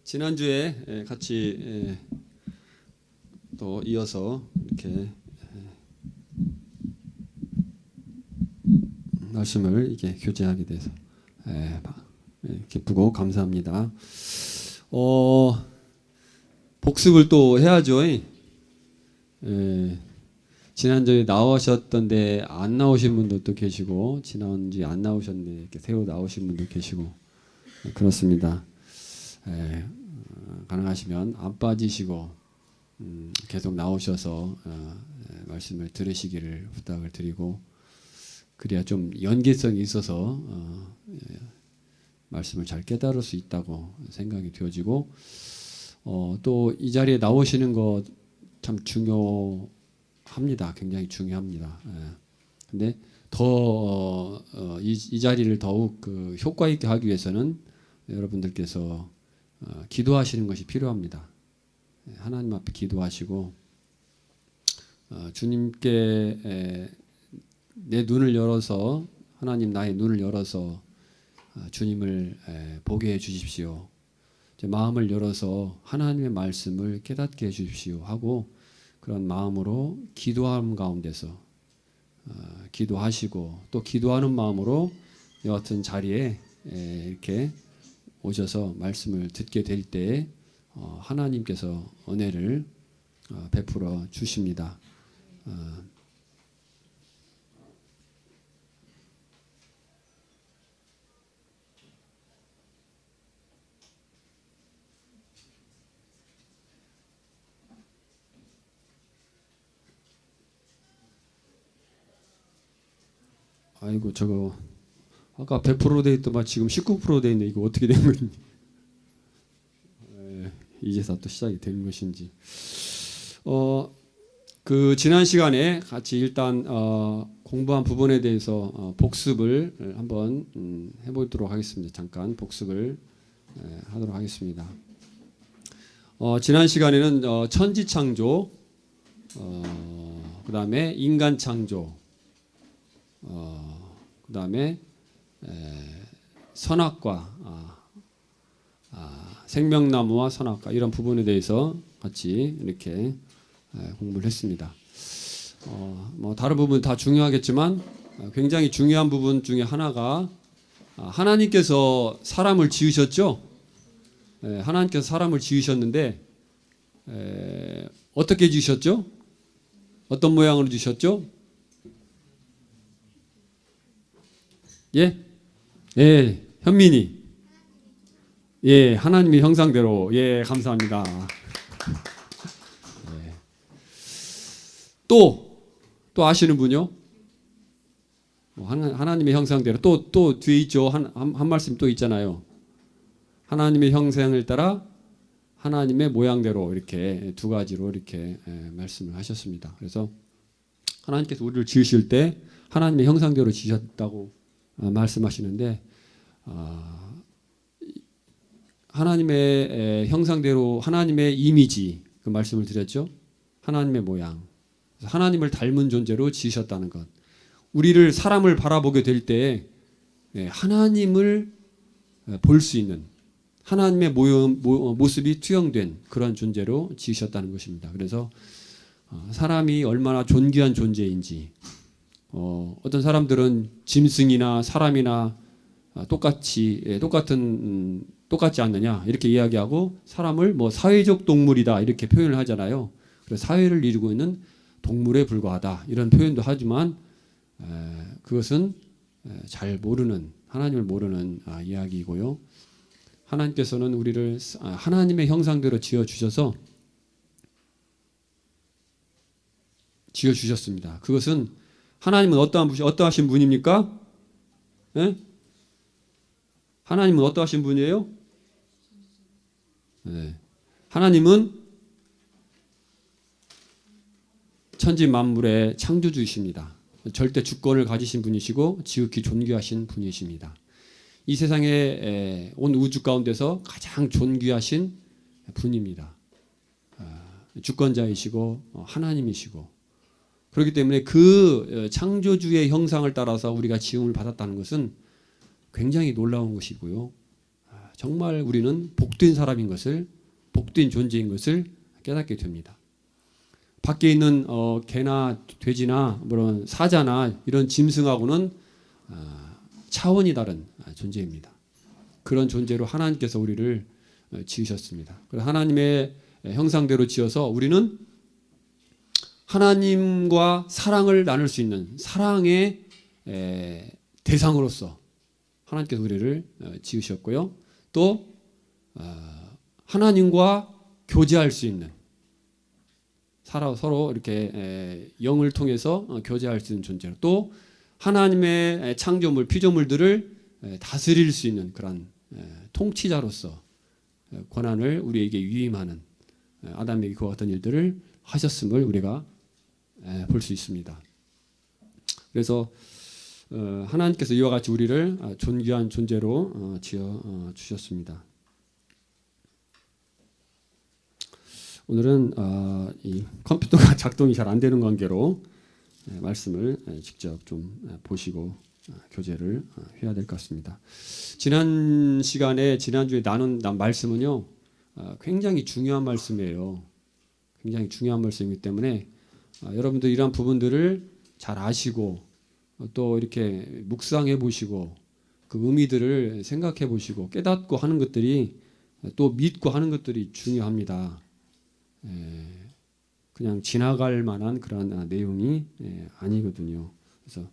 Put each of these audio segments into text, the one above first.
지난주에 같이 또 이어서 이렇게 말씀을 이렇게 교제하게 돼서 기쁘고 감사합니다. 복습을 또 해야죠. 지난주에 나오셨던데 안 나오신 분들도 계시고, 지난주에 안 나오셨는데 이렇게 새로 나오신 분도 계시고, 그렇습니다. 가능하시면 안 빠지시고 계속 나오셔서 말씀을 들으시기를 부탁을 드리고, 그래야 좀 연계성이 있어서 말씀을 잘 깨달을 수 있다고 생각이 되어지고, 또 이 자리에 나오시는 거 참 중요합니다. 굉장히 중요합니다. 근데 더 이 자리를 더욱 효과 있게 하기 위해서는 여러분들께서 기도하시는 것이 필요합니다. 하나님 앞에 기도하시고, 주님께 내 눈을 열어서, 하나님 나의 눈을 열어서 주님을 보게 해 주십시오. 제 마음을 열어서 하나님의 말씀을 깨닫게 해 주십시오 하고, 그런 마음으로 기도함 가운데서 기도하시고, 또 기도하는 마음으로 여하튼 자리에 이렇게 오셔서 말씀을 듣게 될 때에 하나님께서 은혜를 베풀어 주십니다. 아이고, 저거 아까 100% 돼 있더만 지금 19% 돼 있네. 이거 어떻게 된 건지. 이제서 또 시작이 된 것인지. 지난 시간에 같이 일단 공부한 부분에 대해서 복습을 한번 해보도록 하겠습니다. 잠깐 복습을 하도록 하겠습니다. 지난 시간에는 천지 창조, 그 다음에 인간 창조, 그 다음에 선악과, 생명나무와 선악과, 이런 부분에 대해서 같이 이렇게 공부를 했습니다. 뭐 다른 부분 다 중요하겠지만 굉장히 중요한 부분 중에 하나가, 하나님께서 사람을 지으셨죠. 하나님께서 사람을 지으셨는데 어떻게 지으셨죠? 어떤 모양으로 지으셨죠? 예? 예, 현민이. 예, 하나님의 형상대로. 예, 감사합니다. 예. 또 아시는 분요? 하나님의 형상대로. 또 뒤에 있죠. 한 말씀 또 있잖아요. 하나님의 형상을 따라 하나님의 모양대로, 이렇게 두 가지로 이렇게 말씀을 하셨습니다. 그래서 하나님께서 우리를 지으실 때 하나님의 형상대로 지으셨다고 말씀하시는데, 하나님의 형상대로, 하나님의 이미지, 그 말씀을 드렸죠. 하나님의 모양, 하나님을 닮은 존재로 지으셨다는 것. 우리를, 사람을 바라보게 될 때 하나님을 볼 수 있는, 하나님의 모습이 투영된 그런 존재로 지으셨다는 것입니다. 그래서 사람이 얼마나 존귀한 존재인지, 어떤 사람들은 짐승이나 사람이나 똑같지 않느냐 이렇게 이야기하고, 사람을 뭐 사회적 동물이다 이렇게 표현을 하잖아요. 그래서 사회를 이루고 있는 동물에 불과하다 이런 표현도 하지만, 그것은 잘 모르는, 하나님을 모르는 이야기이고요. 하나님께서는 우리를 하나님의 형상대로 지어주셨습니다. 그것은, 하나님은 어떠하신 분입니까? 예? 하나님은 어떠하신 분이에요? 네. 하나님은 천지 만물의 창조주이십니다. 절대 주권을 가지신 분이시고 지극히 존귀하신 분이십니다. 이 세상에, 온 우주 가운데서 가장 존귀하신 분입니다. 주권자이시고 하나님이시고, 그렇기 때문에 그 창조주의 형상을 따라서 우리가 지음을 받았다는 것은 굉장히 놀라운 것이고요. 정말 우리는 복된 사람인 것을, 복된 존재인 것을 깨닫게 됩니다. 밖에 있는 개나 돼지나 그런 사자나 이런 짐승하고는 차원이 다른 존재입니다. 그런 존재로 하나님께서 우리를 지으셨습니다. 그래서 하나님의 형상대로 지어서 우리는 하나님과 사랑을 나눌 수 있는 사랑의 대상으로서 하나님께서 우리를 지으셨고요. 또 하나님과 교제할 수 있는, 서로 이렇게 영을 통해서 교제할 수 있는 존재로, 또 하나님의 창조물, 피조물들을 다스릴 수 있는 그런 통치자로서 권한을 우리에게 위임하는, 아담에게 그와 같은 일들을 하셨음을 우리가 볼 수 있습니다. 그래서 하나님께서 이와 같이 우리를 존귀한 존재로 지어 주셨습니다. 오늘은 이 컴퓨터가 작동이 잘 안 되는 관계로 말씀을 직접 좀 보시고 교제를 해야 될 것 같습니다. 지난주에 나눈 말씀은요, 굉장히 중요한 말씀이에요. 굉장히 중요한 말씀이기 때문에 여러분들 이러한 부분들을 잘 아시고 또 이렇게 묵상해 보시고 그 의미들을 생각해 보시고 깨닫고 하는 것들이, 또 믿고 하는 것들이 중요합니다. 그냥 지나갈 만한 그런 내용이 아니거든요. 그래서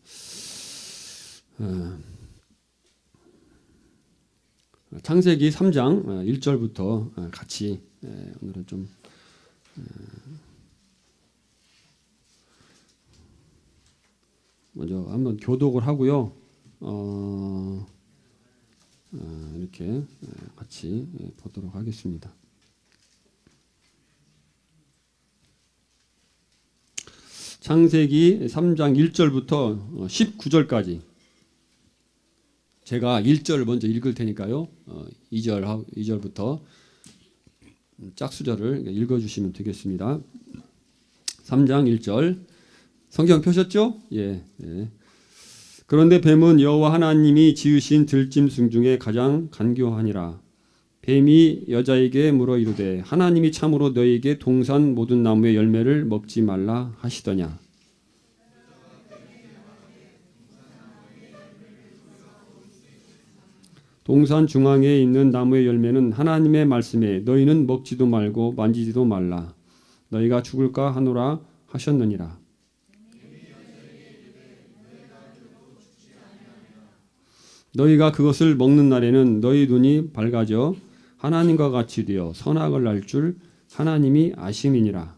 창세기 3장 1절부터 같이 오늘은 좀 먼저 한번 교독을 하고요. 이렇게 같이 보도록 하겠습니다. 창세기 3장 1절부터 19절까지 제가 1절을 먼저 읽을 테니까요. 2절부터 짝수절을 읽어주시면 되겠습니다. 3장 1절 성경 펴셨죠? 예. 그런데 뱀은 여호와 하나님이 지으신 들짐승 중에 가장 간교하니라. 뱀이 여자에게 물어 이르되 하나님이 참으로 너희에게 동산 모든 나무의 열매를 먹지 말라 하시더냐. 동산 중앙에 있는 나무의 열매는 하나님의 말씀에 너희는 먹지도 말고 만지지도 말라. 너희가 죽을까 하노라 하셨느니라. 너희가 그것을 먹는 날에는 너희 눈이 밝아져 하나님과 같이 되어 선악을 알 줄 하나님이 아심이니라.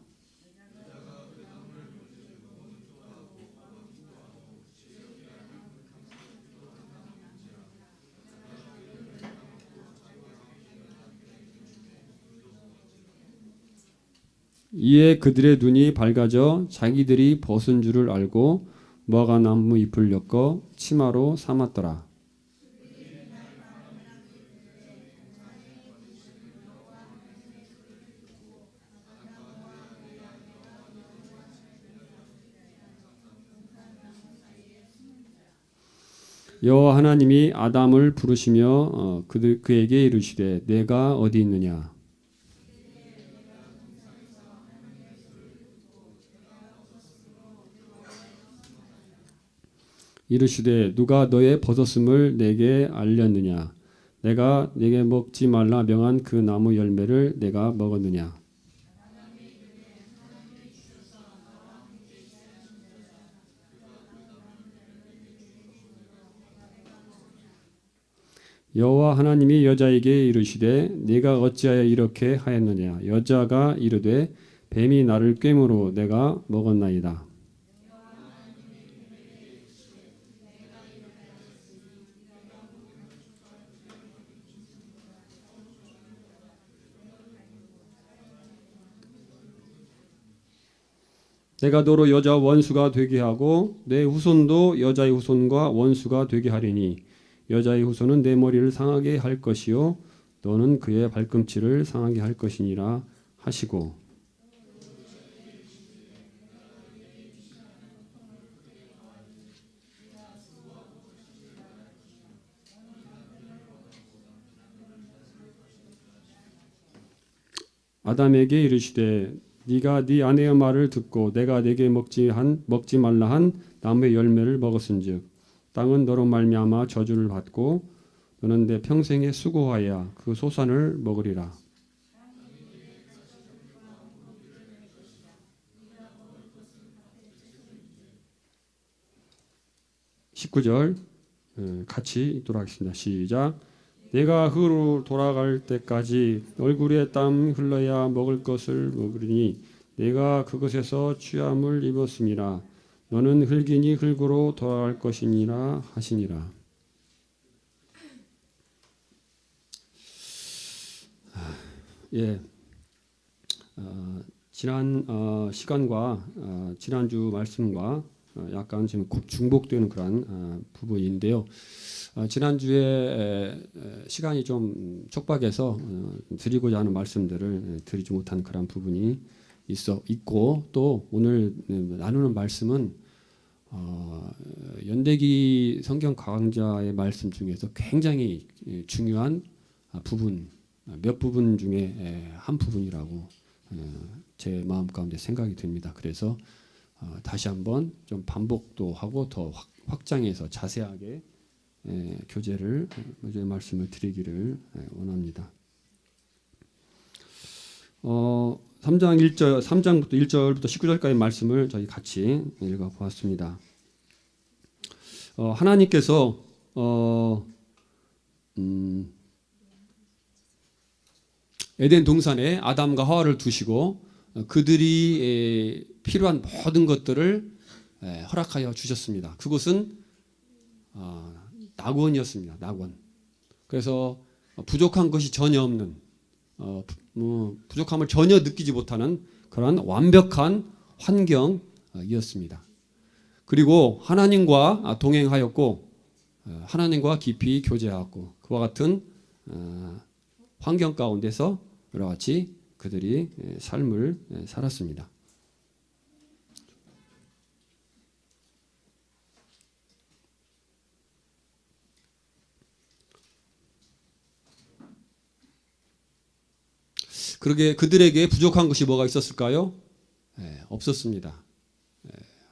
이에 그들의 눈이 밝아져 자기들이 벗은 줄을 알고 무화과 나무 잎을 엮어 치마로 삼았더라. 여호와 하나님이 아담을 부르시며 그에게 이르시되 내가 어디 있느냐. 이르시되 누가 너의 벗었음을 내게 알렸느냐. 내가 내게 먹지 말라 명한 그 나무 열매를 내가 먹었느냐. 여호와 하나님이 여자에게 이르시되 네가 어찌하여 이렇게 하였느냐. 여자가 이르되 뱀이 나를 꿰므로 내가 먹었나이다. 내가 너로 여자 원수가 되게 하고 내 후손도 여자의 후손과 원수가 되게 하리니 여자의 후손은 내 머리를 상하게 할 것이요 너는 그의 발꿈치를 상하게 할 것이니라 하시고. 아담에게 이르시되 네가 네 아내의 말을 듣고 내가 네게 먹지 말라 한 나무의 열매를 먹었은즉 땅은 너로 말미암아 저주를 받고 너는 내 평생에 수고하여 그 소산을 먹으리라. 19절 같이 읽도록 하겠습니다. 시작. 내가 흙으로 돌아갈 때까지 얼굴에 땀 흘러야 먹을 것을 먹으리니 내가 그것에서 취함을 입었음이라. 너는 흙이니 흙으로 돌아갈 것이니라 하시니라. 예, 지난 시간과 지난주 말씀과 약간 지금 중복되는 그런 부분인데요. 지난주에 시간이 좀 촉박해서 드리고자 하는 말씀들을 드리지 못한 그런 부분이 있고 또 오늘 나누는 말씀은 연대기 성경 강좌의 말씀 중에서 굉장히 중요한 부분, 몇 부분 중에 한 부분이라고 제 마음 가운데 생각이 듭니다. 그래서 다시 한번 좀 반복도 하고 더 확장해서 자세하게 교제의 말씀을 드리기를 원합니다. 3장부터 1절부터 19절까지 말씀을 저희 같이 읽어보았습니다. 하나님께서 에덴 동산에 아담과 하와를 두시고 그들이 필요한 모든 것들을 허락하여 주셨습니다. 그것은 낙원이었습니다. 낙원. 그래서 부족한 것이 전혀 없는, 부족함을 전혀 느끼지 못하는 그런 완벽한 환경이었습니다. 그리고 하나님과 동행하였고 하나님과 깊이 교제하였고 그와 같은 환경 가운데서 여러 가지 그들이 삶을 살았습니다. 그러게 그들에게 부족한 것이 뭐가 있었을까요? 없었습니다.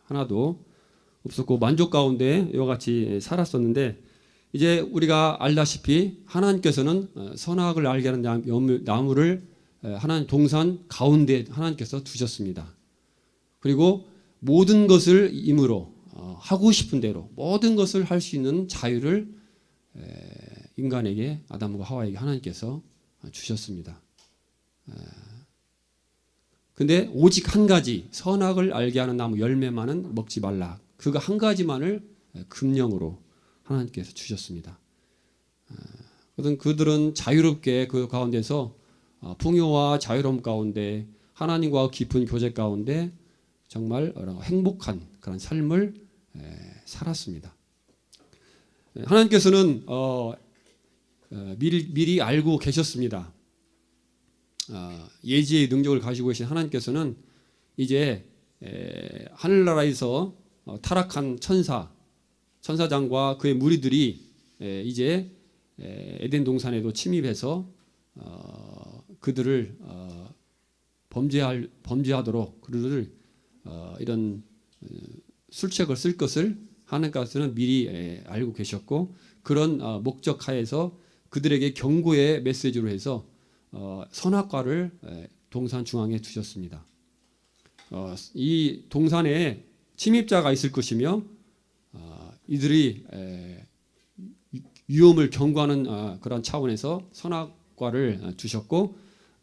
하나도 없었고 만족 가운데 이와 같이 살았었는데 이제 우리가 알다시피 하나님께서는 선악을 알게 하는 나무를 하나님 동산 가운데 하나님께서 두셨습니다. 그리고 모든 것을 임으로 하고 싶은 대로 모든 것을 할 수 있는 자유를 인간에게 아담과 하와에게 하나님께서 주셨습니다. 근데 오직 한 가지 선악을 알게 하는 나무 열매만은 먹지 말라. 그거 한 가지만을 금령으로 하나님께서 주셨습니다. 그들은 자유롭게 그 가운데서 풍요와 자유로움 가운데 하나님과 깊은 교제 가운데 정말 행복한 그런 삶을 살았습니다. 하나님께서는 미리 알고 계셨습니다. 예지의 능력을 가지고 계신 하나님께서는 이제 하늘나라에서 타락한 천사장과 그의 무리들이 이제 에덴 동산에도 침입해서 그들을 범죄하도록 그들을 이런 술책을 쓸 것을 하나님께서는 미리 알고 계셨고 그런 목적하에서 그들에게 경고의 메시지로 해서 선악과를 동산 중앙에 두셨습니다. 이 동산에 침입자가 있을 것이며 이들이 위험을 경고하는 그런 차원에서 선악과를 주셨고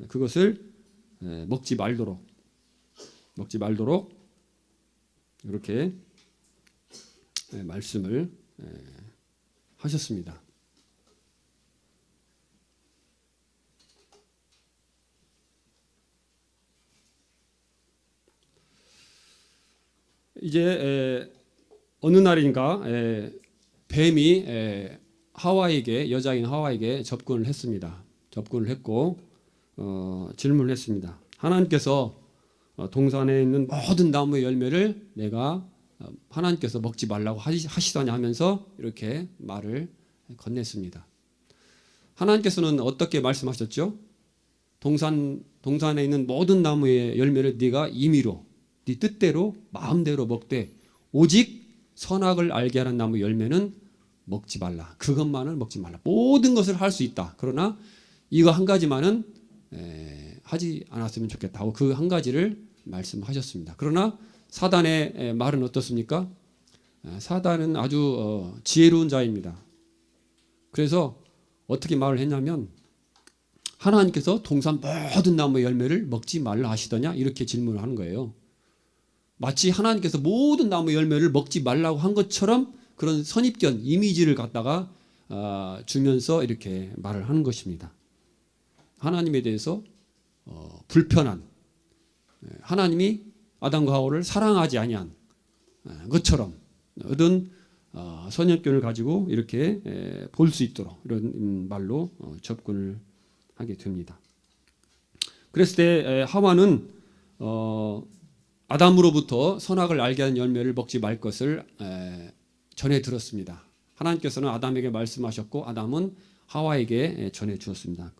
그것을 먹지 말도록 이렇게 말씀을 하셨습니다. 이제 어느 날인가 뱀이 여자인 하와에게 접근을 했습니다. 접근을 했고 질문을 했습니다. 하나님께서 동산에 있는 모든 나무의 열매를 내가 하나님께서 먹지 말라고 하시더냐 하면서 이렇게 말을 건넸습니다. 하나님께서는 어떻게 말씀하셨죠? 동산 동산에 있는 모든 나무의 열매를 네가 임의로 네 뜻대로 마음대로 먹되 오직 선악을 알게 하는 나무 열매는 먹지 말라. 그것만을 먹지 말라. 모든 것을 할 수 있다. 그러나 이거 한 가지만은 하지 않았으면 좋겠다 하고 그 한 가지를 말씀하셨습니다. 그러나 사단의 말은 어떻습니까? 사단은 아주 지혜로운 자입니다. 그래서 어떻게 말을 했냐면 하나님께서 동산 모든 나무의 열매를 먹지 말라 하시더냐 이렇게 질문을 하는 거예요. 마치 하나님께서 모든 나무의 열매를 먹지 말라고 한 것처럼 그런 선입견 이미지를 갖다가 주면서 이렇게 말을 하는 것입니다. 하나님에 대해서 불편한 하나님이 아담과 하와를 사랑하지 아니한 것처럼 어떤 선입견을 가지고 이렇게 볼 수 있도록 이런 말로 접근을 하게 됩니다. 그랬을 때 하와는 아담으로부터 선악을 알게 하는 열매를 먹지 말 것을 전해 들었습니다. 하나님께서는 아담에게 말씀하셨고 아담은 하와에게 전해 주었습니다.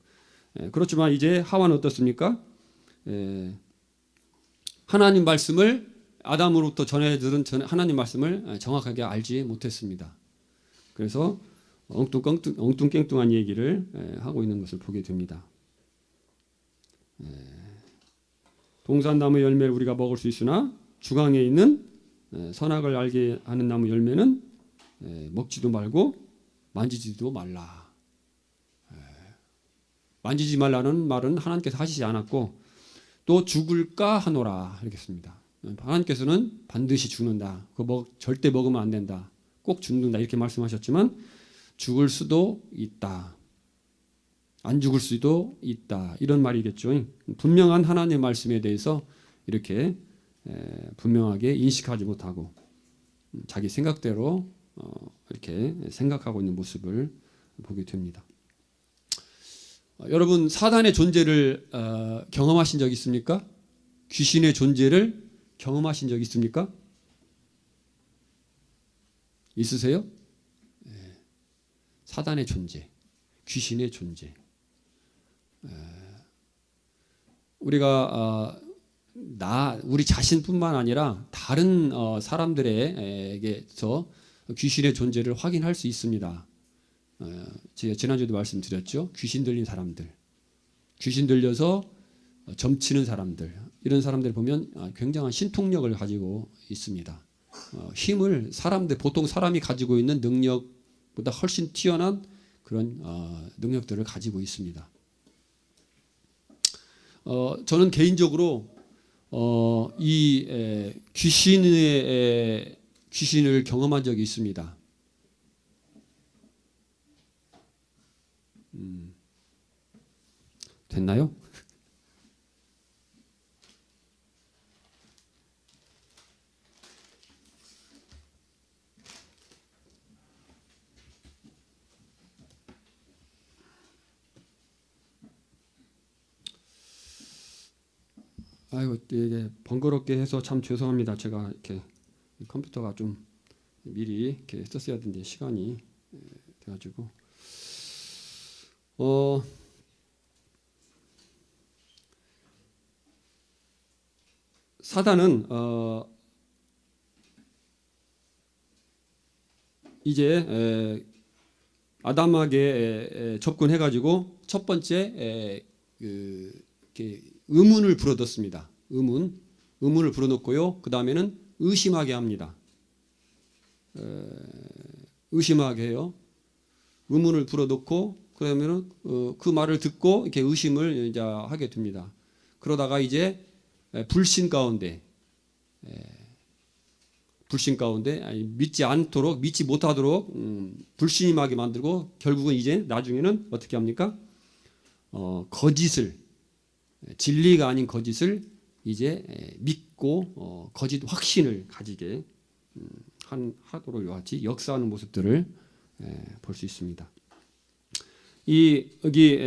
그렇지만 이제 하와는 어떻습니까? 하나님 말씀을 아담으로부터 전해 들은 하나님 말씀을 정확하게 알지 못했습니다. 그래서 엉뚱깽뚱한 얘기를 하고 있는 것을 보게 됩니다. 동산나무 열매를 우리가 먹을 수 있으나 주강에 있는 선악을 알게 하는 나무 열매는 먹지도 말고 만지지도 말라. 만지지 말라는 말은 하나님께서 하시지 않았고 또 죽을까 하노라 하겠습니다. 하나님께서는 반드시 죽는다. 그거 절대 먹으면 안 된다. 꼭 죽는다 이렇게 말씀하셨지만 죽을 수도 있다. 안 죽을 수도 있다. 이런 말이겠죠. 분명한 하나님의 말씀에 대해서 이렇게 분명하게 인식하지 못하고 자기 생각대로 이렇게 생각하고 있는 모습을 보게 됩니다. 여러분 사단의 존재를 경험하신 적 있습니까? 귀신의 존재를 경험하신 적 있습니까? 있으세요? 사단의 존재, 귀신의 존재. 우리가 우리 자신뿐만 아니라 다른 사람들에게서 귀신의 존재를 확인할 수 있습니다. 제가 지난주에도 말씀드렸죠. 귀신 들린 사람들, 귀신 들려서 점치는 사람들, 이런 사람들 보면 굉장한 신통력을 가지고 있습니다. 힘을 보통 사람이 가지고 있는 능력보다 훨씬 뛰어난 그런 능력들을 가지고 있습니다. 저는 개인적으로 이 귀신을 경험한 적이 있습니다. 됐나요? 아이고 이게 번거롭게 해서 참 죄송합니다. 제가 이렇게 컴퓨터가 좀 미리 이렇게 썼어야 되는데 시간이 돼가지고 사단은 이제 아담에게 접근해가지고 첫 번째 이렇게 의문을 불어넣습니다. 의문을 불어넣고요. 그 다음에는 의심하게 합니다. 의심하게 해요. 의문을 불어넣고 그러면은 그 말을 듣고 이렇게 의심을 이제 하게 됩니다. 그러다가 이제 불신 가운데 믿지 못하도록 불신임하게 만들고 결국은 이제 나중에는 어떻게 합니까? 거짓을 진리가 아닌 거짓을 이제 믿고 거짓 확신을 가지게 하도록 이와 같이 역사하는 모습들을 볼 수 있습니다. 여기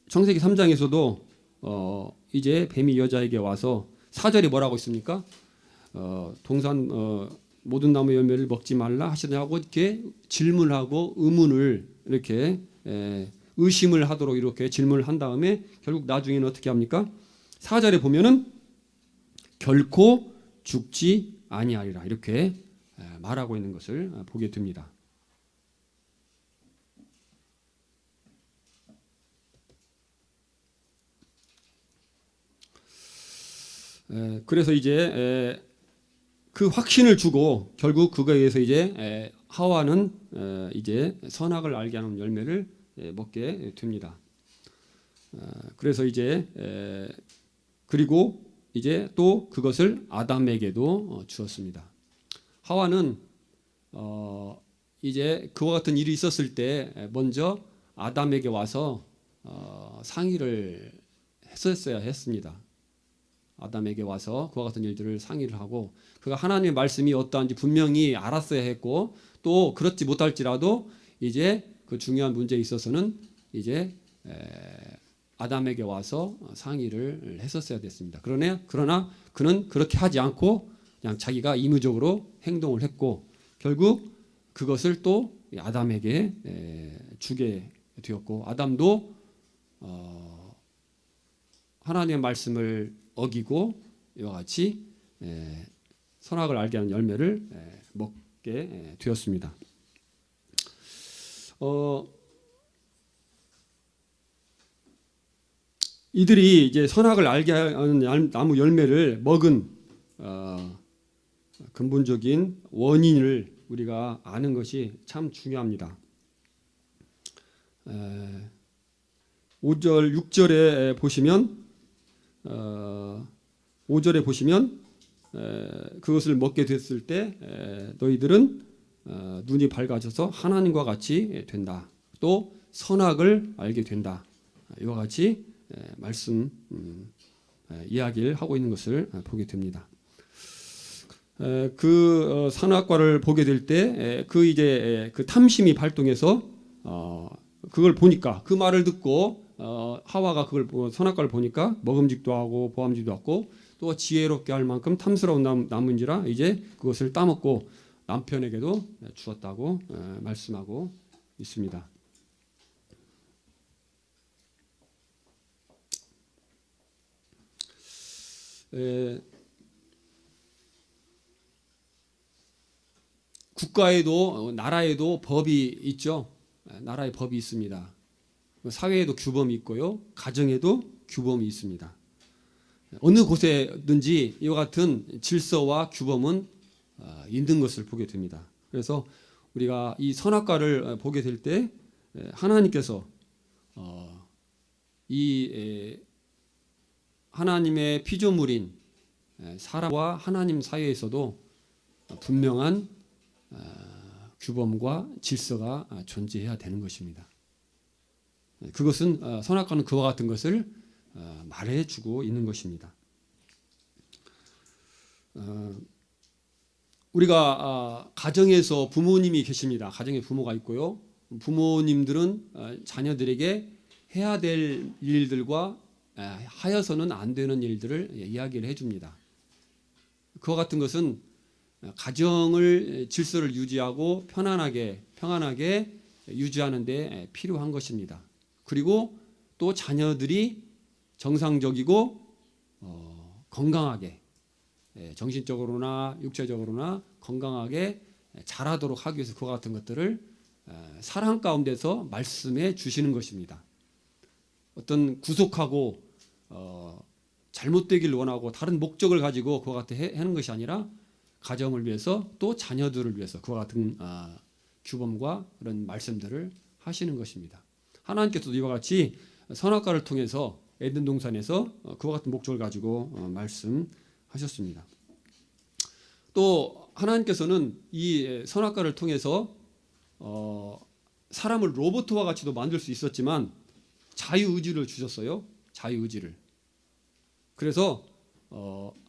창세기 3장에서도 이제 뱀이 여자에게 와서 4절에 뭐라고 있습니까? 동산 모든 나무 열매를 먹지 말라 하시냐고 이렇게 질문하고 의문을 이렇게 의심을 하도록 이렇게 질문을 한 다음에 결국 나중에는 어떻게 합니까? 4절에 보면은 결코 죽지 아니하리라 이렇게 말하고 있는 것을 보게 됩니다. 그래서 이제 그 확신을 주고 결국 그거에 의해서 이제 하와는 이제 선악을 알게 하는 열매를 먹게 됩니다. 그래서 이제 그리고 이제 또 그것을 아담에게도 주었습니다. 하와는 이제 그와 같은 일이 있었을 때 먼저 아담에게 와서 상의를 했었어야 했습니다. 아담에게 와서 그와 같은 일들을 상의를 하고 그가 하나님의 말씀이 어떠한지 분명히 알았어야 했고 또 그렇지 못할지라도 이제 그 중요한 문제에 있어서는 이제 아담에게 와서 상의를 했었어야 됐습니다. 그러나 그는 그렇게 하지 않고 그냥 자기가 임의적으로 행동을 했고 결국 그것을 또 아담에게 주게 되었고 아담도 하나님의 말씀을 어기고 이와 같이 선악을 알게 하는 열매를 먹게 되었습니다. 이들이 이제 선악을 알게 하는 나무 열매를 먹은 근본적인 원인을 우리가 아는 것이 참 중요합니다. 5절, 6절에 보시면 5절에 보시면 그것을 먹게 됐을 때 너희들은 눈이 밝아져서 하나님과 같이 된다. 또 선악을 알게 된다. 이와 같이 말씀 이야기를 하고 있는 것을 보게 됩니다. 그 선악과를 보게 될 때 그 이제 그 탐심이 발동해서 그걸 보니까 그 말을 듣고 하와가 그걸 선악과를 보니까 먹음직도 하고 보암직도 하고 또 지혜롭게 할 만큼 탐스러운 나무인지라 이제 그것을 따먹고 남편에게도 주었다고 말씀하고 있습니다. 국가에도 나라에도 법이 있죠. 나라의 법이 있습니다. 사회에도 규범이 있고요. 가정에도 규범이 있습니다. 어느 곳에든지 이와 같은 질서와 규범은 있는 것을 보게 됩니다. 그래서 우리가 이 선악과를 보게 될 때 하나님께서 이 하나님의 피조물인 사람과 하나님 사이에서도 분명한 규범과 질서가 존재해야 되는 것입니다. 그것은 선악과는 그와 같은 것을 말해주고 있는 것입니다. 우리가 가정에서 부모님이 계십니다. 가정에 부모가 있고요. 부모님들은 자녀들에게 해야 될 일들과 하여서는 안 되는 일들을 이야기를 해줍니다. 그와 같은 것은 가정을 질서를 유지하고 평안하게 유지하는 데 필요한 것입니다. 그리고 또 자녀들이 정상적이고 건강하게 정신적으로나 육체적으로나 건강하게 자라도록 하기 위해서 그와 같은 것들을 사랑 가운데서 말씀해 주시는 것입니다. 어떤 구속하고 잘못되기를 원하고 다른 목적을 가지고 그와 같이 하는 것이 아니라 가정을 위해서 또 자녀들을 위해서 그와 같은 규범과 그런 말씀들을 하시는 것입니다. 하나님께서도 이와 같이 선악과를 통해서 에덴 동산에서 그와 같은 목적을 가지고 말씀하셨습니다. 또 하나님께서는 이 선악과를 통해서 사람을 로봇과 같이도 만들 수 있었지만 자유의지를 주셨어요. 자유의지를. 그래서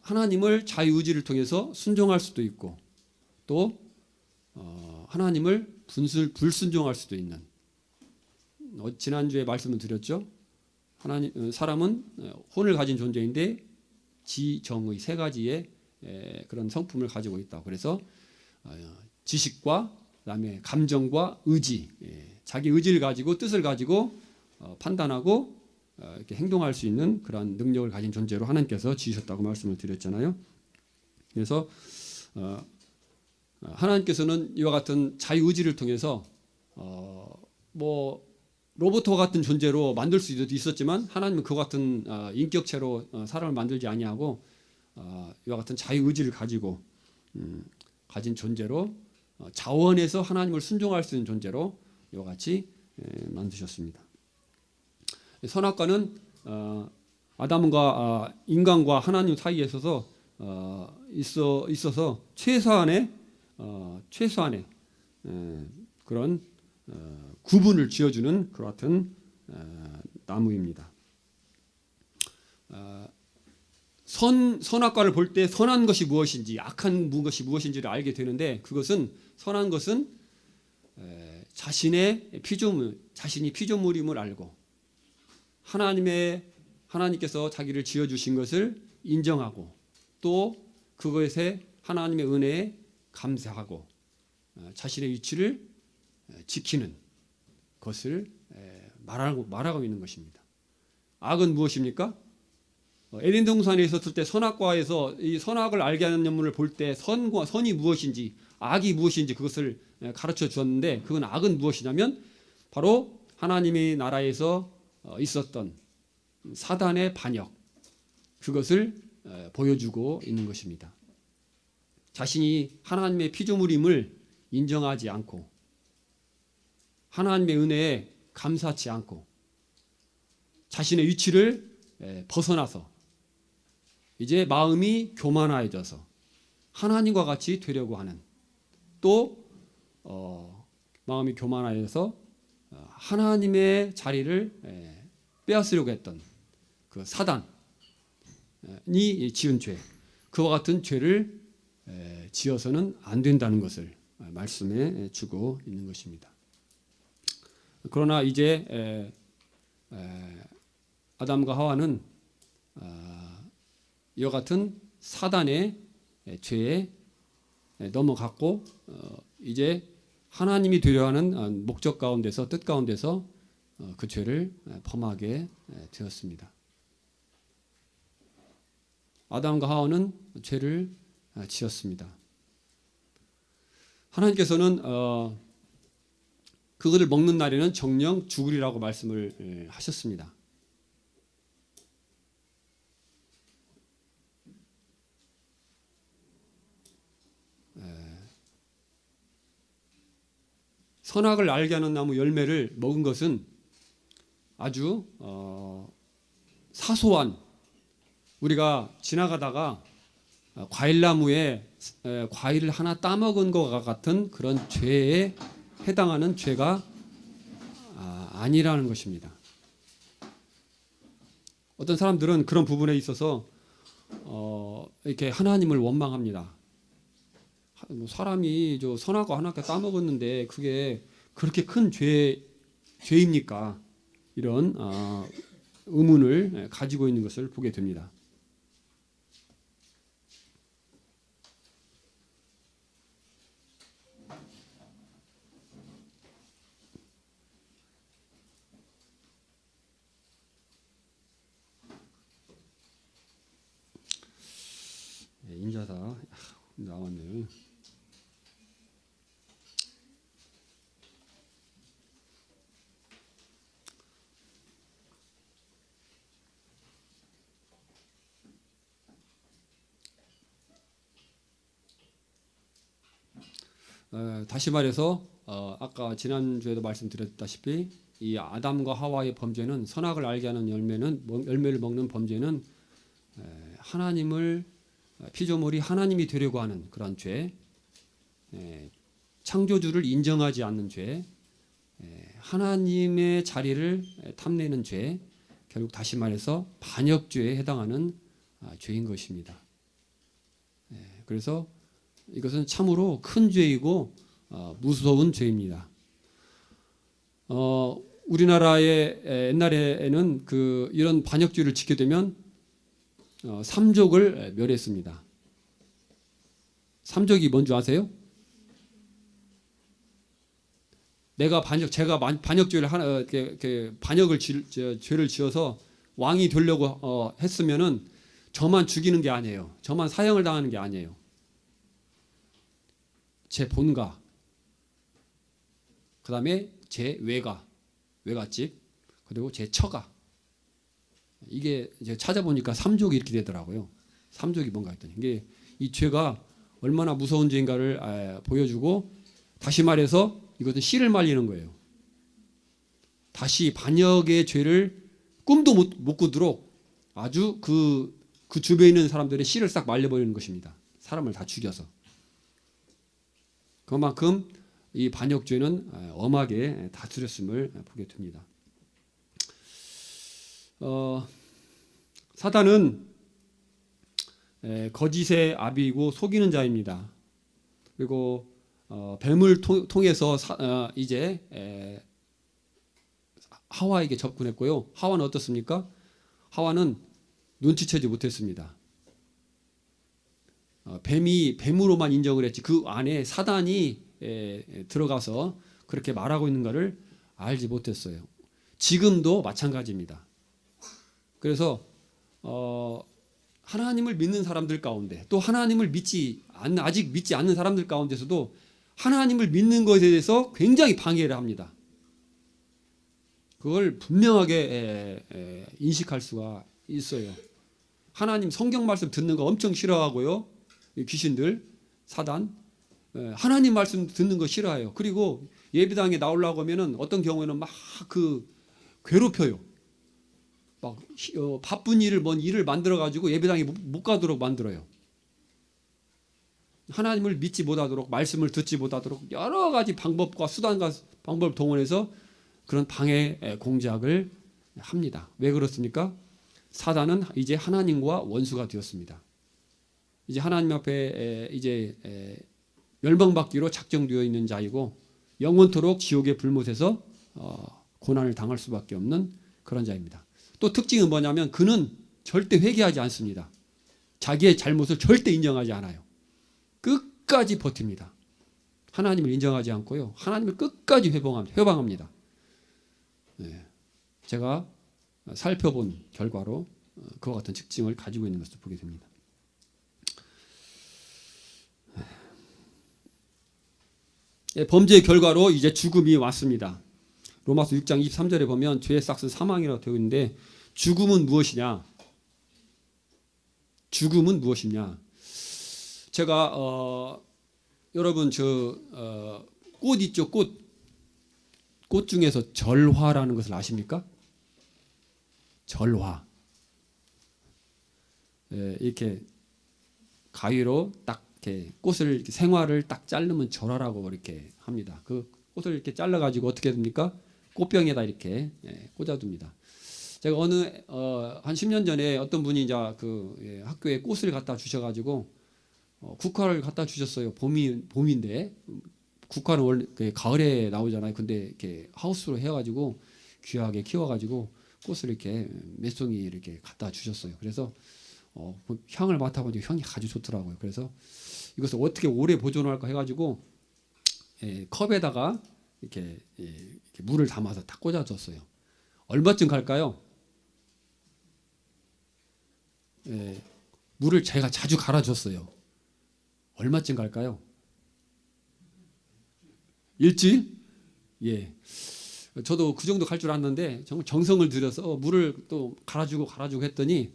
하나님을 자유의지를 통해서 순종할 수도 있고 또 하나님을 불순종할 수도 있는 지난주에 말씀을 드렸죠. 사람은 혼을 가진 존재인데 지정의 세 가지의 그런 성품을 가지고 있다. 그래서 지식과 그다음에 감정과 의지, 자기 의지를 가지고 뜻을 가지고 판단하고 이렇게 행동할 수 있는 그런 능력을 가진 존재로 하나님께서 지으셨다고 말씀을 드렸잖아요. 그래서 하나님께서는 이와 같은 자유의지를 통해서 뭐 로봇과 같은 존재로 만들 수도 있었지만 하나님은 그와 같은 인격체로 사람을 만들지 아니하고 이와 같은 자유의지를 가지고 가진 존재로 자원에서 하나님을 순종할 수 있는 존재로 이와 같이 만드셨습니다. 선악과는 아담과 인간과 하나님 사이에 있어서 최소한의 그런 구분을 지어주는 그와 같은 나무입니다. 선악과를 볼 때 선한 것이 무엇인지 악한 것이 무엇인지를 알게 되는데 그것은 선한 것은 자신이 피조물임을 알고 하나님께서 자기를 지어주신 것을 인정하고 또 그것에 하나님의 은혜에 감사하고 자신의 위치를 지키는 것을 말하고 있는 것입니다. 악은 무엇입니까? 에덴 동산에 있었을 때 선악과에서 이 선악을 알게 하는 연문을 볼 때 선이 무엇인지 악이 무엇인지 그것을 가르쳐 주었는데 그건 악은 무엇이냐면 바로 하나님의 나라에서 있었던 사단의 반역 그것을 보여주고 있는 것입니다. 자신이 하나님의 피조물임을 인정하지 않고 하나님의 은혜에 감사치 않고 자신의 위치를 벗어나서 이제 마음이 교만해져서 하나님과 같이 되려고 하는 또 마음이 교만해져서 하나님의 자리를 빼앗으려고 했던 그 사단이 지은 죄 그와 같은 죄를 지어서는 안 된다는 것을 말씀해 주고 있는 것입니다. 그러나 이제 아담과 하와는 이와 같은 사단의 죄에 넘어갔고 이제 하나님이 되려 하는 목적 가운데서 뜻 가운데서 그 죄를 범하게 되었습니다. 아담과 하와는 죄를 지었습니다. 하나님께서는 그것을 먹는 날에는 정령 죽으리라고 말씀을 하셨습니다. 선악을 알게 하는 나무 열매를 먹은 것은 아주 사소한 우리가 지나가다가 과일나무에 과일을 하나 따먹은 것과 같은 그런 죄에 해당하는 죄가 아니라는 것입니다. 어떤 사람들은 그런 부분에 있어서 이렇게 하나님을 원망합니다. 사람이 저 선악과 하나께 따먹었는데 그게 그렇게 큰 죄입니까? 이런 의문을 가지고 있는 것을 보게 됩니다. 인자다 나왔네요. 다시 말해서 아까 지난주에도 말씀드렸다시피 이 아담과 하와의 범죄는 선악을 알게 하는 열매를 먹는 범죄는 하나님을 피조물이 하나님이 되려고 하는 그런 죄, 창조주를 인정하지 않는 죄, 하나님의 자리를 탐내는 죄, 결국 다시 말해서 반역죄에 해당하는 죄인 것입니다. 그래서 이것은 참으로 큰 죄이고 무서운 죄입니다. 우리나라의 옛날에는 이런 반역죄를 짓게 되면 삼족을 멸했습니다. 삼족이 뭔지 아세요? 제가 반역죄를 반역을 죄를 지어서 왕이 되려고 했으면은 저만 죽이는 게 아니에요. 저만 사형을 당하는 게 아니에요. 제 본가, 그 다음에 제 외갓집, 그리고 제 처가. 이게 이제 찾아보니까 3족이 이렇게 되더라고요. 3족이 뭔가 했더니 이게 이 죄가 얼마나 무서운 죄인가를 보여주고, 다시 말해서 이것은 씨를 말리는 거예요. 다시 반역의 죄를 꿈도 못 꾸도록 아주 그 주변에 있는 사람들의 씨를 싹 말려버리는 것입니다. 사람을 다 죽여서. 그만큼 이 반역죄는 엄하게 다스렸음을 보게 됩니다. 사단은 거짓의 아비이고 속이는 자입니다. 그리고 뱀을 통해서 이제 하와에게 접근했고요. 하와는 어떻습니까? 하와는 눈치채지 못했습니다. 뱀이 뱀으로만 인정을 했지 그 안에 사단이 들어가서 그렇게 말하고 있는 것을 알지 못했어요. 지금도 마찬가지입니다. 그래서 하나님을 믿는 사람들 가운데, 또 하나님을 아직 믿지 않는 사람들 가운데서도 하나님을 믿는 것에 대해서 굉장히 방해를 합니다. 그걸 분명하게 인식할 수가 있어요. 하나님 성경 말씀 듣는 거 엄청 싫어하고요. 귀신들, 사단, 하나님 말씀 듣는 거 싫어해요. 그리고 예배당에 나오려고 하면은 어떤 경우에는 막 괴롭혀요. 막 바쁜 일을 만들어 가지고 예배당에 못 가도록 만들어요. 하나님을 믿지 못하도록, 말씀을 듣지 못하도록 여러 가지 방법과 수단과 방법을 동원해서 그런 방해 공작을 합니다. 왜 그렇습니까? 사단은 이제 하나님과 원수가 되었습니다. 이제 하나님 앞에 이제 멸망받기로 작정되어 있는 자이고, 영원토록 지옥의 불못에서 고난을 당할 수밖에 없는 그런 자입니다. 또 특징은 뭐냐면 그는 절대 회개하지 않습니다. 자기의 잘못을 절대 인정하지 않아요. 끝까지 버팁니다. 하나님을 인정하지 않고요. 하나님을 끝까지 회방합니다. 네. 제가 살펴본 결과로 그와 같은 특징을 가지고 있는 것을 보게 됩니다. 범죄의 결과로 이제 죽음이 왔습니다. 로마서 6장 23절에 보면 죄의 삭은 사망이라고 되어 있는데, 죽음은 무엇이냐? 죽음은 무엇이냐? 제가 여러분 꽃 있죠? 꽃 중에서 절화라는 것을 아십니까? 절화. 이렇게 가위로 딱 이렇게 꽃을 이렇게 생화를 딱 자르면 절화라고 이렇게 합니다. 그 꽃을 이렇게 잘라 가지고 어떻게 됩니까? 꽃병에다 이렇게 꽂아둡니다. 제가 한 10년 전에 어떤 분이 이제 학교에 꽃을 갖다 주셔가지고 국화를 갖다 주셨어요. 봄인데 국화는 원래 가을에 나오잖아요. 근데 이렇게 하우스로 해가지고 귀하게 키워가지고 꽃을 이렇게 몇 송이 이렇게 갖다 주셨어요. 그래서 향을 맡아보니까 향이 아주 좋더라고요. 그래서 이것을 어떻게 오래 보존할까 해가지고 컵에다가 이렇게 물을 담아서 딱 꽂아줬어요. 얼마쯤 갈까요? 물을 제가 자주 갈아줬어요. 얼마쯤 갈까요? 일주일? 예. 저도 그 정도 갈 줄 알았는데 정말 정성을 들여서 물을 또 갈아주고 했더니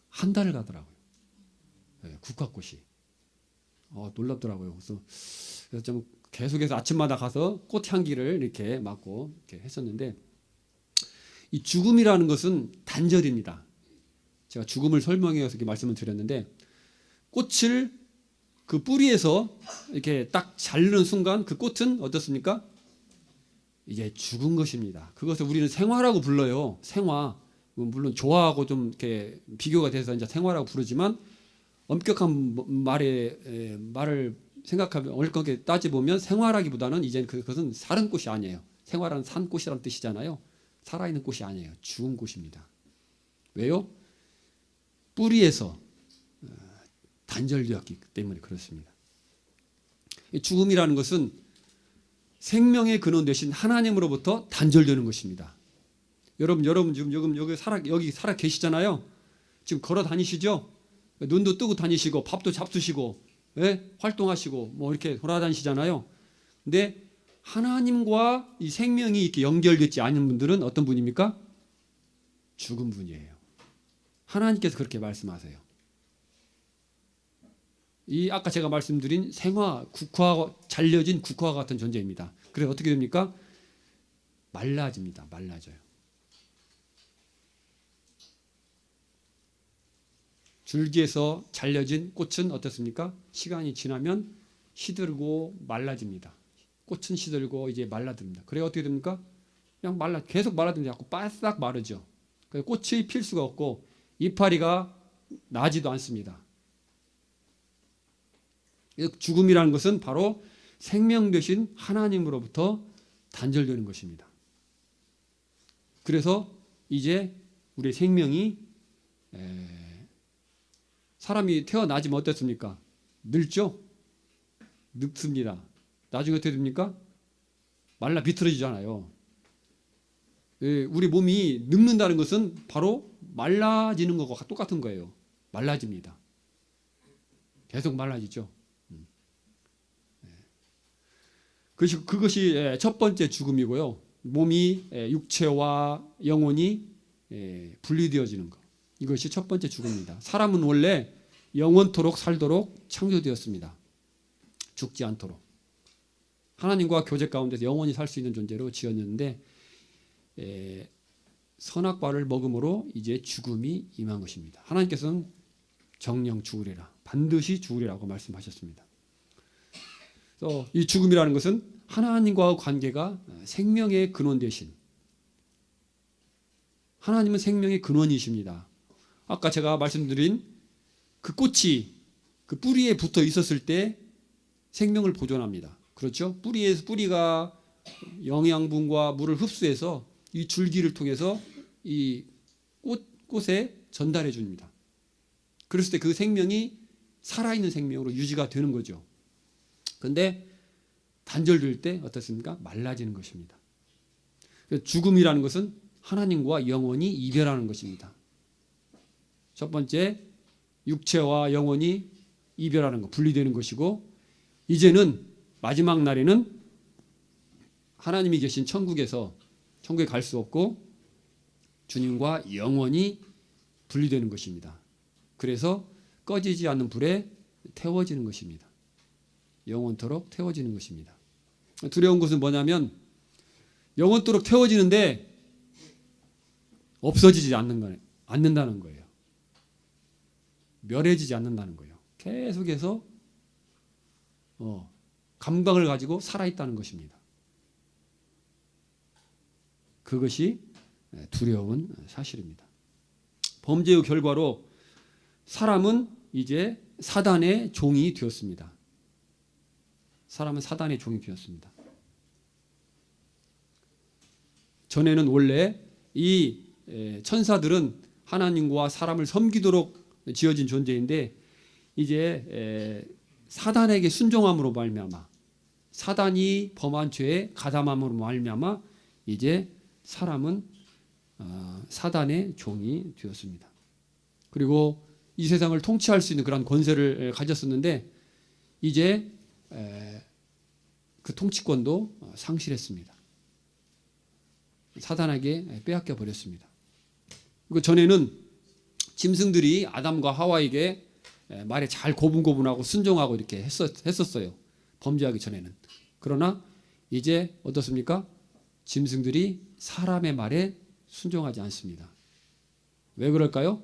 한 달을 가더라고요. 국화꽃이. 놀랍더라고요. 그래서 좀 계속해서 아침마다 가서 꽃향기를 이렇게 맡고 이렇게 했었는데, 이 죽음이라는 것은 단절입니다. 제가 죽음을 설명해서 이렇게 말씀을 드렸는데, 꽃을 그 뿌리에서 이렇게 딱 자르는 순간 그 꽃은 어떻습니까? 이제 죽은 것입니다. 그것을 우리는 생화라고 불러요. 생화. 물론 좋아하고 좀 이렇게 비교가 돼서 이제 생화라고 부르지만, 엄격한 말을 생각하면 엄격하게 따져보면 생화라기보다는 이제 그것은 사른 꽃이 아니에요. 생화라는 산 꽃이라는 뜻이잖아요. 살아있는 꽃이 아니에요. 죽은 꽃입니다. 왜요? 뿌리에서 단절되었기 때문에 그렇습니다. 죽음이라는 것은 생명의 근원 되신 하나님으로부터 단절되는 것입니다. 여러분 지금 여기 살아 계시잖아요. 지금 걸어 다니시죠? 눈도 뜨고 다니시고 밥도 잡수시고, 예? 활동하시고 뭐 이렇게 돌아다니시잖아요. 근데 하나님과 이 생명이 이렇게 연결되지 않은 분들은 어떤 분입니까? 죽은 분이에요. 하나님께서 그렇게 말씀하세요. 이 아까 제가 말씀드린 생화, 국화, 잘려진 국화 같은 존재입니다. 그래서 어떻게 됩니까? 말라집니다. 말라져요. 줄기에서 잘려진 꽃은 어떻습니까? 시간이 지나면 시들고 말라집니다. 꽃은 시들고 이제 말라듭니다. 그래 어떻게 됩니까? 그냥 계속 말라듭니다. 자꾸 바싹 마르죠. 그래서 꽃이 필 수가 없고 이파리가 나지도 않습니다. 죽음이라는 것은 바로 생명 되신 하나님으로부터 단절되는 것입니다. 그래서 이제 우리의 생명이 사람이 태어나지면 어떻습니까? 늙죠? 늙습니다. 나중에 어떻게 됩니까? 말라 비틀어지잖아요. 우리 몸이 늙는다는 것은 바로 말라지는 것과 똑같은 거예요. 말라집니다. 계속 말라지죠. 그것이 첫 번째 죽음이고요. 몸이 육체와 영혼이 분리되어지는 것. 이것이 첫 번째 죽음입니다. 사람은 원래 영원토록 살도록 창조되었습니다. 죽지 않도록. 하나님과 교제 가운데서 영원히 살 수 있는 존재로 지었는데 선악과를 먹음으로 이제 죽음이 임한 것입니다. 하나님께서는 정령 죽으리라. 반드시 죽으리라고 말씀하셨습니다. 그래서 이 죽음이라는 것은 하나님과의 관계가 생명의 근원 되신, 하나님은 생명의 근원이십니다. 아까 제가 말씀드린 그 꽃이 그 뿌리에 붙어 있었을 때 생명을 보존합니다. 그렇죠? 뿌리가 영양분과 물을 흡수해서 이 줄기를 통해서 이 꽃에 전달해 줍니다. 그랬을 때 그 생명이 살아있는 생명으로 유지가 되는 거죠. 그런데 단절될 때 어떻습니까? 말라지는 것입니다. 죽음이라는 것은 하나님과 영혼이 이별하는 것입니다. 첫 번째, 육체와 영혼이 이별하는 것, 분리되는 것이고, 이제는 마지막 날에는 하나님이 계신 천국에 갈 수 없고 주님과 영원히 분리되는 것입니다. 그래서 꺼지지 않는 불에 태워지는 것입니다. 영원토록 태워지는 것입니다. 두려운 것은 뭐냐면 영원토록 태워지는데 없어지지 않는다는 거예요. 멸해지지 않는다는 거예요. 계속해서 감각을 가지고 살아있다는 것입니다. 그것이 두려운 사실입니다. 범죄의 결과로 사람은 이제 사단의 종이 되었습니다. 사람은 사단의 종이 되었습니다. 전에는 원래 이 천사들은 하나님과 사람을 섬기도록 지어진 존재인데 이제 사단에게 순종함으로 말미암아, 사단이 범한 죄에 가담함으로 말미암아 이제 사람은 사단의 종이 되었습니다. 그리고 이 세상을 통치할 수 있는 그런 권세를 가졌었는데 이제 그 통치권도 상실했습니다. 사단에게 빼앗겨 버렸습니다. 그리고 전에는 짐승들이 아담과 하와에게 말에 잘 고분고분하고 순종하고 이렇게 했었어요. 범죄하기 전에는. 그러나 이제 어떻습니까? 짐승들이 사람의 말에 순종하지 않습니다. 왜 그럴까요?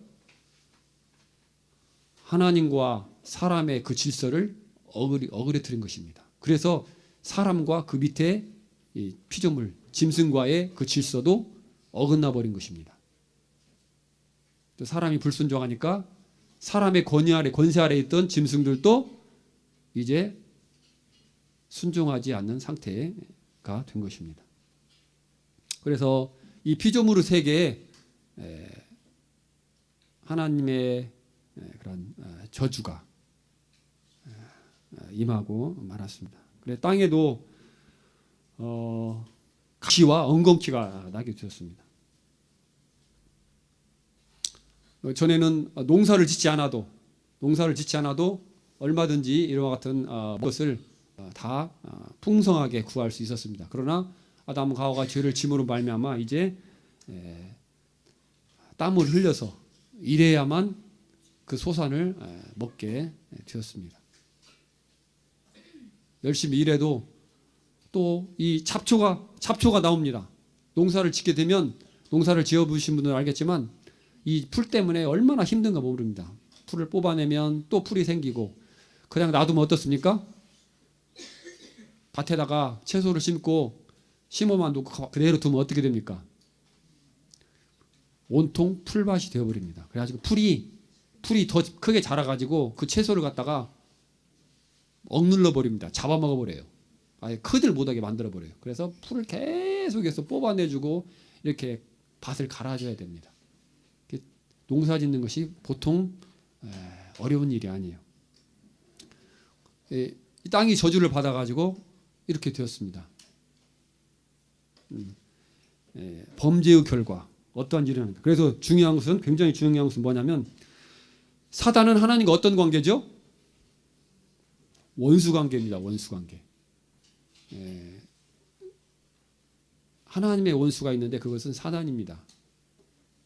하나님과 사람의 그 질서를 어그러뜨린 것입니다. 그래서 사람과 그 밑에 이 피조물, 짐승과의 그 질서도 어긋나 버린 것입니다. 또 사람이 불순종하니까 사람의 권세 아래 있던 짐승들도 이제 순종하지 않는 상태가 된 것입니다. 그래서 이 피조물의 세계에 하나님의 그런 저주가 임하고 말았습니다. 그래 땅에도 가시와 엉겅퀴가 나게 되었습니다. 전에는 농사를 짓지 않아도 얼마든지 이와 같은 것을 다 풍성하게 구할 수 있었습니다. 그러나 아담과 하와가 죄를 짐으로 말미암아 이제 땀을 흘려서 일해야만 그 소산을 먹게 되었습니다. 열심히 일해도 또 이 잡초가 나옵니다. 농사를 짓게 되면 농사를 지어보신 분들은 알겠지만 이 풀 때문에 얼마나 힘든가 모릅니다. 풀을 뽑아내면 또 풀이 생기고 그냥 놔두면 어떻습니까? 밭에다가 채소를 심어만 놓고 그대로 두면 어떻게 됩니까? 온통 풀밭이 되어버립니다. 그래가지고 풀이 더 크게 자라가지고 그 채소를 갖다가 억눌러 버립니다. 잡아먹어 버려요. 아예 크질 못하게 만들어 버려요. 그래서 풀을 계속해서 뽑아내주고 이렇게 밭을 갈아줘야 됩니다. 농사 짓는 것이 보통 어려운 일이 아니에요. 이 땅이 저주를 받아가지고 이렇게 되었습니다. 범죄의 결과 어떠한 일이 하는가. 그래서 굉장히 중요한 것은 뭐냐면 사단은 하나님과 어떤 관계죠? 원수 관계입니다. 원수 관계. 하나님의 원수가 있는데 그것은 사단입니다.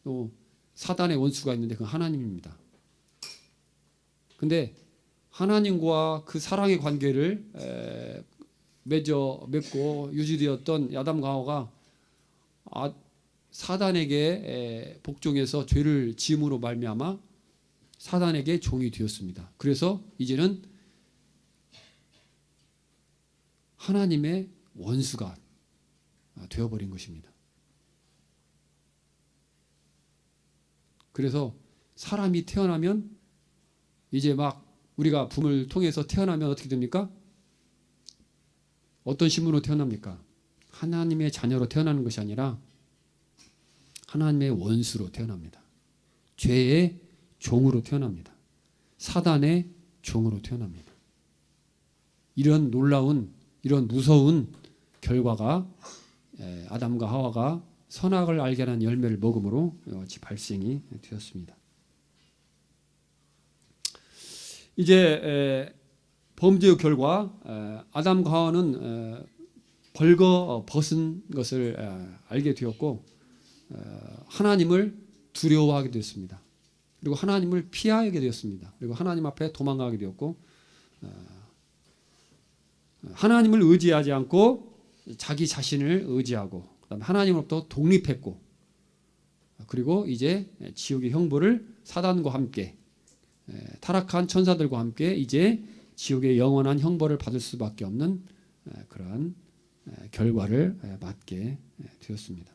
또 사단의 원수가 있는데 그건 하나님입니다. 근데 하나님과 그 사랑의 관계를 맺고 유지되었던 아담과 하와가 사단에게 복종해서 죄를 지음으로 말미암아 사단에게 종이 되었습니다. 그래서 이제는 하나님의 원수가 되어버린 것입니다. 그래서 사람이 태어나면 이제 막 우리가 부모를 통해서 태어나면 어떻게 됩니까? 어떤 신분으로 태어납니까? 하나님의 자녀로 태어나는 것이 아니라 하나님의 원수로 태어납니다. 죄의 종으로 태어납니다. 사단의 종으로 태어납니다. 이런 놀라운 이런 무서운 결과가 아담과 하와가 선악을 알게 하는 열매를 먹음으로 같이 발생이 되었습니다. 이제 범죄의 결과 아담과 하와는 벌거 벗은 것을 알게 되었고 하나님을 두려워하게 되었습니다. 그리고 하나님을 피하게 되었습니다. 그리고 하나님 앞에 도망가게 되었고 하나님을 의지하지 않고 자기 자신을 의지하고 그다음에 하나님으로부터 독립했고 그리고 이제 지옥의 형벌을 사단과 함께 타락한 천사들과 함께 이제 지옥의 영원한 형벌을 받을 수밖에 없는 그러한 결과를 맞게 되었습니다.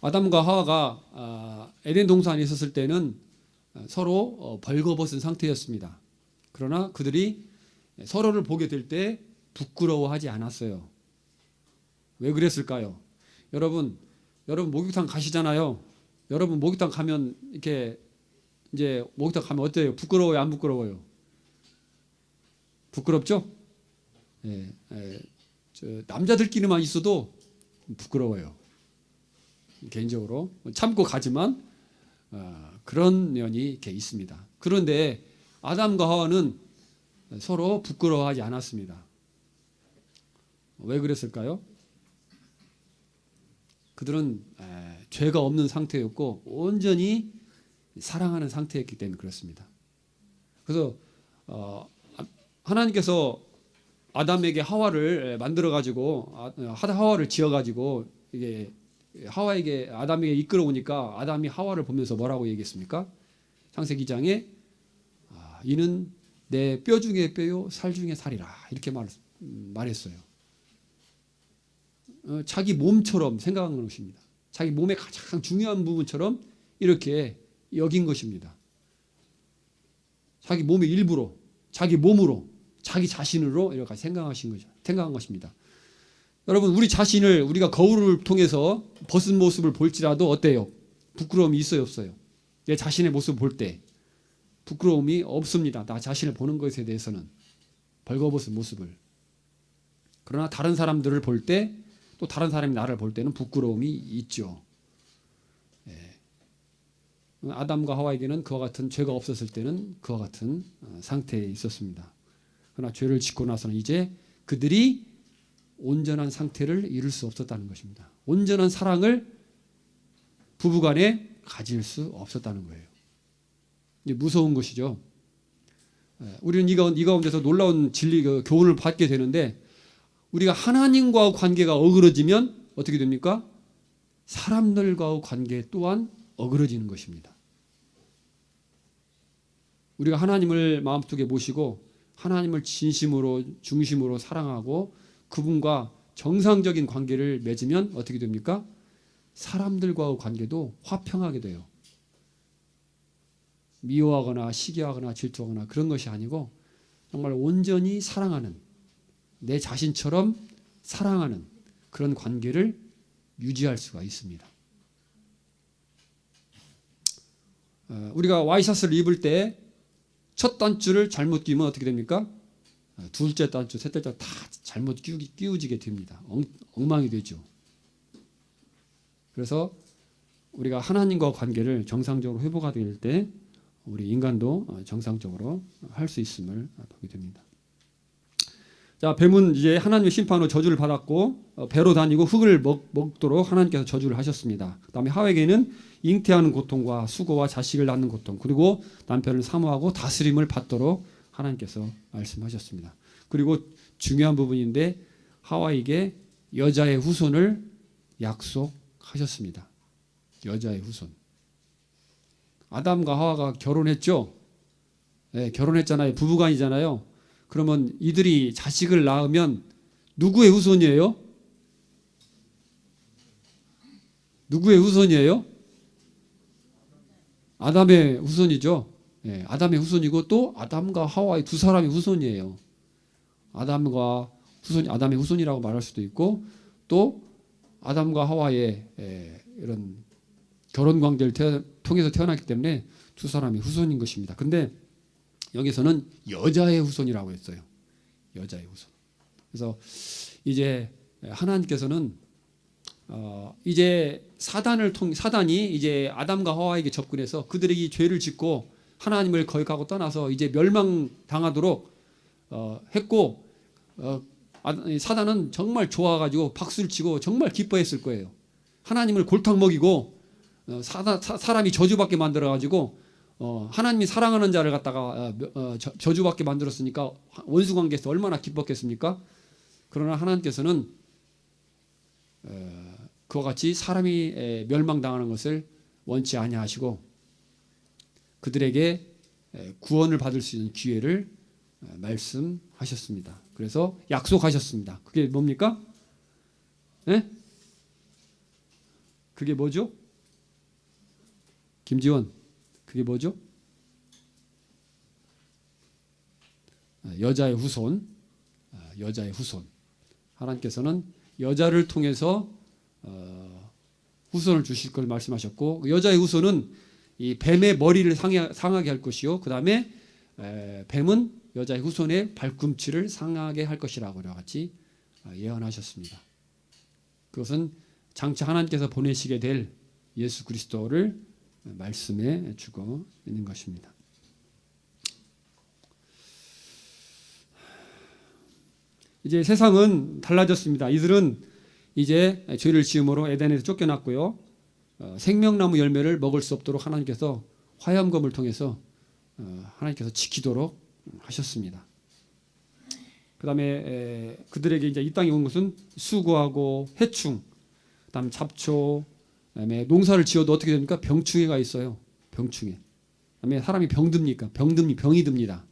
아담과 하와가 에덴 동산에 있었을 때는 서로 벌거벗은 상태였습니다. 그러나 그들이 서로를 보게 될 때 부끄러워하지 않았어요. 왜 그랬을까요? 여러분 목욕탕 가시잖아요. 여러분 목욕탕 가면 이렇게 이제 목욕탕 가면 어때요? 부끄러워요? 안 부끄러워요? 부끄럽죠? 남자들끼리만 있어도 부끄러워요. 개인적으로 참고 가지만 그런 면이 이렇게 있습니다. 그런데 아담과 하와는 서로 부끄러워하지 않았습니다. 왜 그랬을까요? 그들은 죄가 없는 상태였고 온전히 사랑하는 상태였기 때문에 그렇습니다. 그래서 하나님께서 아담에게 하와를 만들어 가지고 하와를 지어 가지고 이게 하와에게 아담에게 이끌어오니까 아담이 하와를 보면서 뭐라고 얘기했습니까? 창세기 2장에 이는 내 뼈 중에 뼈요 살 중에 살이라 이렇게 말했어요. 자기 몸처럼 생각한 것입니다. 자기 몸의 가장 중요한 부분처럼 이렇게 여긴 것입니다. 자기 몸의 일부로, 자기 몸으로, 자기 자신으로 이렇게 생각한 것입니다. 여러분 우리 자신을 우리가 거울을 통해서 벗은 모습을 볼지라도 어때요? 부끄러움이 있어요, 없어요? 내 자신의 모습을 볼 때 부끄러움이 없습니다. 나 자신을 보는 것에 대해서는 벌거벗은 모습을. 그러나 다른 사람들을 볼 때 또 다른 사람이 나를 볼 때는 부끄러움이 있죠. 아담과 하와에게는 그와 같은 죄가 없었을 때는 그와 같은 상태에 있었습니다. 그러나 죄를 짓고 나서는 이제 그들이 온전한 상태를 이룰 수 없었다는 것입니다. 온전한 사랑을 부부간에 가질 수 없었다는 거예요. 이게 무서운 것이죠. 우리는 이 가운데서 놀라운 진리 교훈을 받게 되는데, 우리가 하나님과의 관계가 어그러지면 어떻게 됩니까? 사람들과의 관계 또한 어그러지는 것입니다. 우리가 하나님을 마음속에 모시고 하나님을 진심으로 중심으로 사랑하고 그분과 정상적인 관계를 맺으면 어떻게 됩니까? 사람들과의 관계도 화평하게 돼요. 미워하거나 시기하거나 질투하거나 그런 것이 아니고 정말 온전히 사랑하는, 내 자신처럼 사랑하는 그런 관계를 유지할 수가 있습니다. 우리가 와이셔츠를 입을 때 첫 단추를 잘못 끼우면 어떻게 됩니까? 둘째 단추, 셋째 단추 다 잘못 끼우지게 됩니다. 엉망이 되죠. 그래서 우리가 하나님과 관계를 정상적으로 회복하게 될 때 우리 인간도 정상적으로 할 수 있음을 보게 됩니다. 자, 뱀은 이제 하나님의 심판으로 저주를 받았고 배로 다니고 흙을 먹도록 하나님께서 저주를 하셨습니다. 그다음에 하와에게는 잉태하는 고통과 수고와 자식을 낳는 고통, 그리고 남편을 사모하고 다스림을 받도록 하나님께서 말씀하셨습니다. 그리고 중요한 부분인데 하와에게 여자의 후손을 약속하셨습니다. 여자의 후손. 아담과 하와가 결혼했죠. 네, 결혼했잖아요. 부부간이잖아요. 그러면 이들이 자식을 낳으면 누구의 후손이에요? 누구의 후손이에요? 아담의 후손이죠. 네, 아담의 후손이고 또 아담과 하와의 두 사람의 후손이에요. 아담의 후손이라고 말할 수도 있고 또 아담과 하와의 이런 결혼 관계를 통해서 태어났기 때문에 두 사람이 후손인 것입니다. 근데 여기서는 여자의 후손이라고 했어요. 여자의 후손. 그래서 이제 하나님께서는 이제 사단이 이제 아담과 하와에게 접근해서 그들이 죄를 짓고 하나님을 거역하고 떠나서 이제 멸망당하도록 했고, 사단은 정말 좋아가지고 박수를 치고 정말 기뻐했을 거예요. 하나님을 골탕 먹이고 사람이 저주받게 만들어가지고 하나님이 사랑하는 자를 갖다가 저주받게 만들었으니까 원수관계에서 얼마나 기뻤겠습니까? 그러나 하나님께서는 그와 같이 사람이 멸망당하는 것을 원치 아니하시고 그들에게 구원을 받을 수 있는 기회를 말씀하셨습니다. 그래서 약속하셨습니다. 그게 뭡니까? 네? 그게 뭐죠? 김지원, 그게 뭐죠? 여자의 후손. 여자의 후손. 하나님께서는 여자를 통해서 후손을 주실 걸 말씀하셨고, 여자의 후손은 이 뱀의 머리를 상하게 할 것이요, 그 다음에 뱀은 여자의 후손의 발꿈치를 상하게 할 것이라고 같이 예언하셨습니다. 그것은 장차 하나님께서 보내시게 될 예수 그리스도를 말씀해 주고 있는 것입니다. 이제 세상은 달라졌습니다. 이들은 이제 죄를 지음으로 에덴에서 쫓겨났고요. 생명나무 열매를 먹을 수 없도록 하나님께서 화염검을 통해서 하나님께서 지키도록 하셨습니다. 그 다음에 그들에게 이제 이 땅에 온 것은 수고하고 해충, 그 다음에 잡초, 그 다음에 농사를 지어도 어떻게 됩니까? 병충해가 있어요. 병충해. 그 다음에 사람이 병듭니까? 병이 듭니다.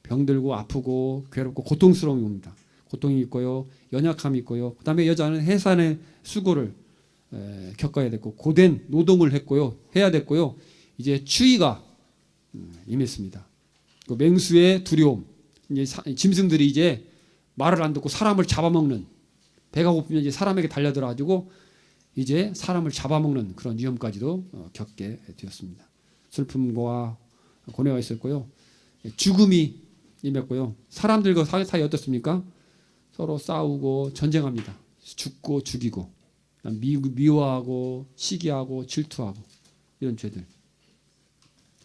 병들고 아프고 괴롭고 고통스러움이 옵니다. 고통이 있고요, 연약함이 있고요. 그 다음에 여자는 해산의 수고를 겪어야 됐고 고된 노동을 했고요, 해야 됐고요. 이제 추위가 임했습니다. 그 맹수의 두려움, 이제 짐승들이 이제 말을 안 듣고 사람을 잡아먹는, 배가 고프면 이제 사람에게 달려들어가지고 이제 사람을 잡아먹는 그런 위험까지도 겪게 되었습니다. 슬픔과 고뇌가 있었고요, 죽음이 임했고요. 사람들과 사이 어떻습니까? 서로 싸우고 전쟁합니다. 죽고 죽이고 미워하고 시기하고 질투하고 이런 죄들.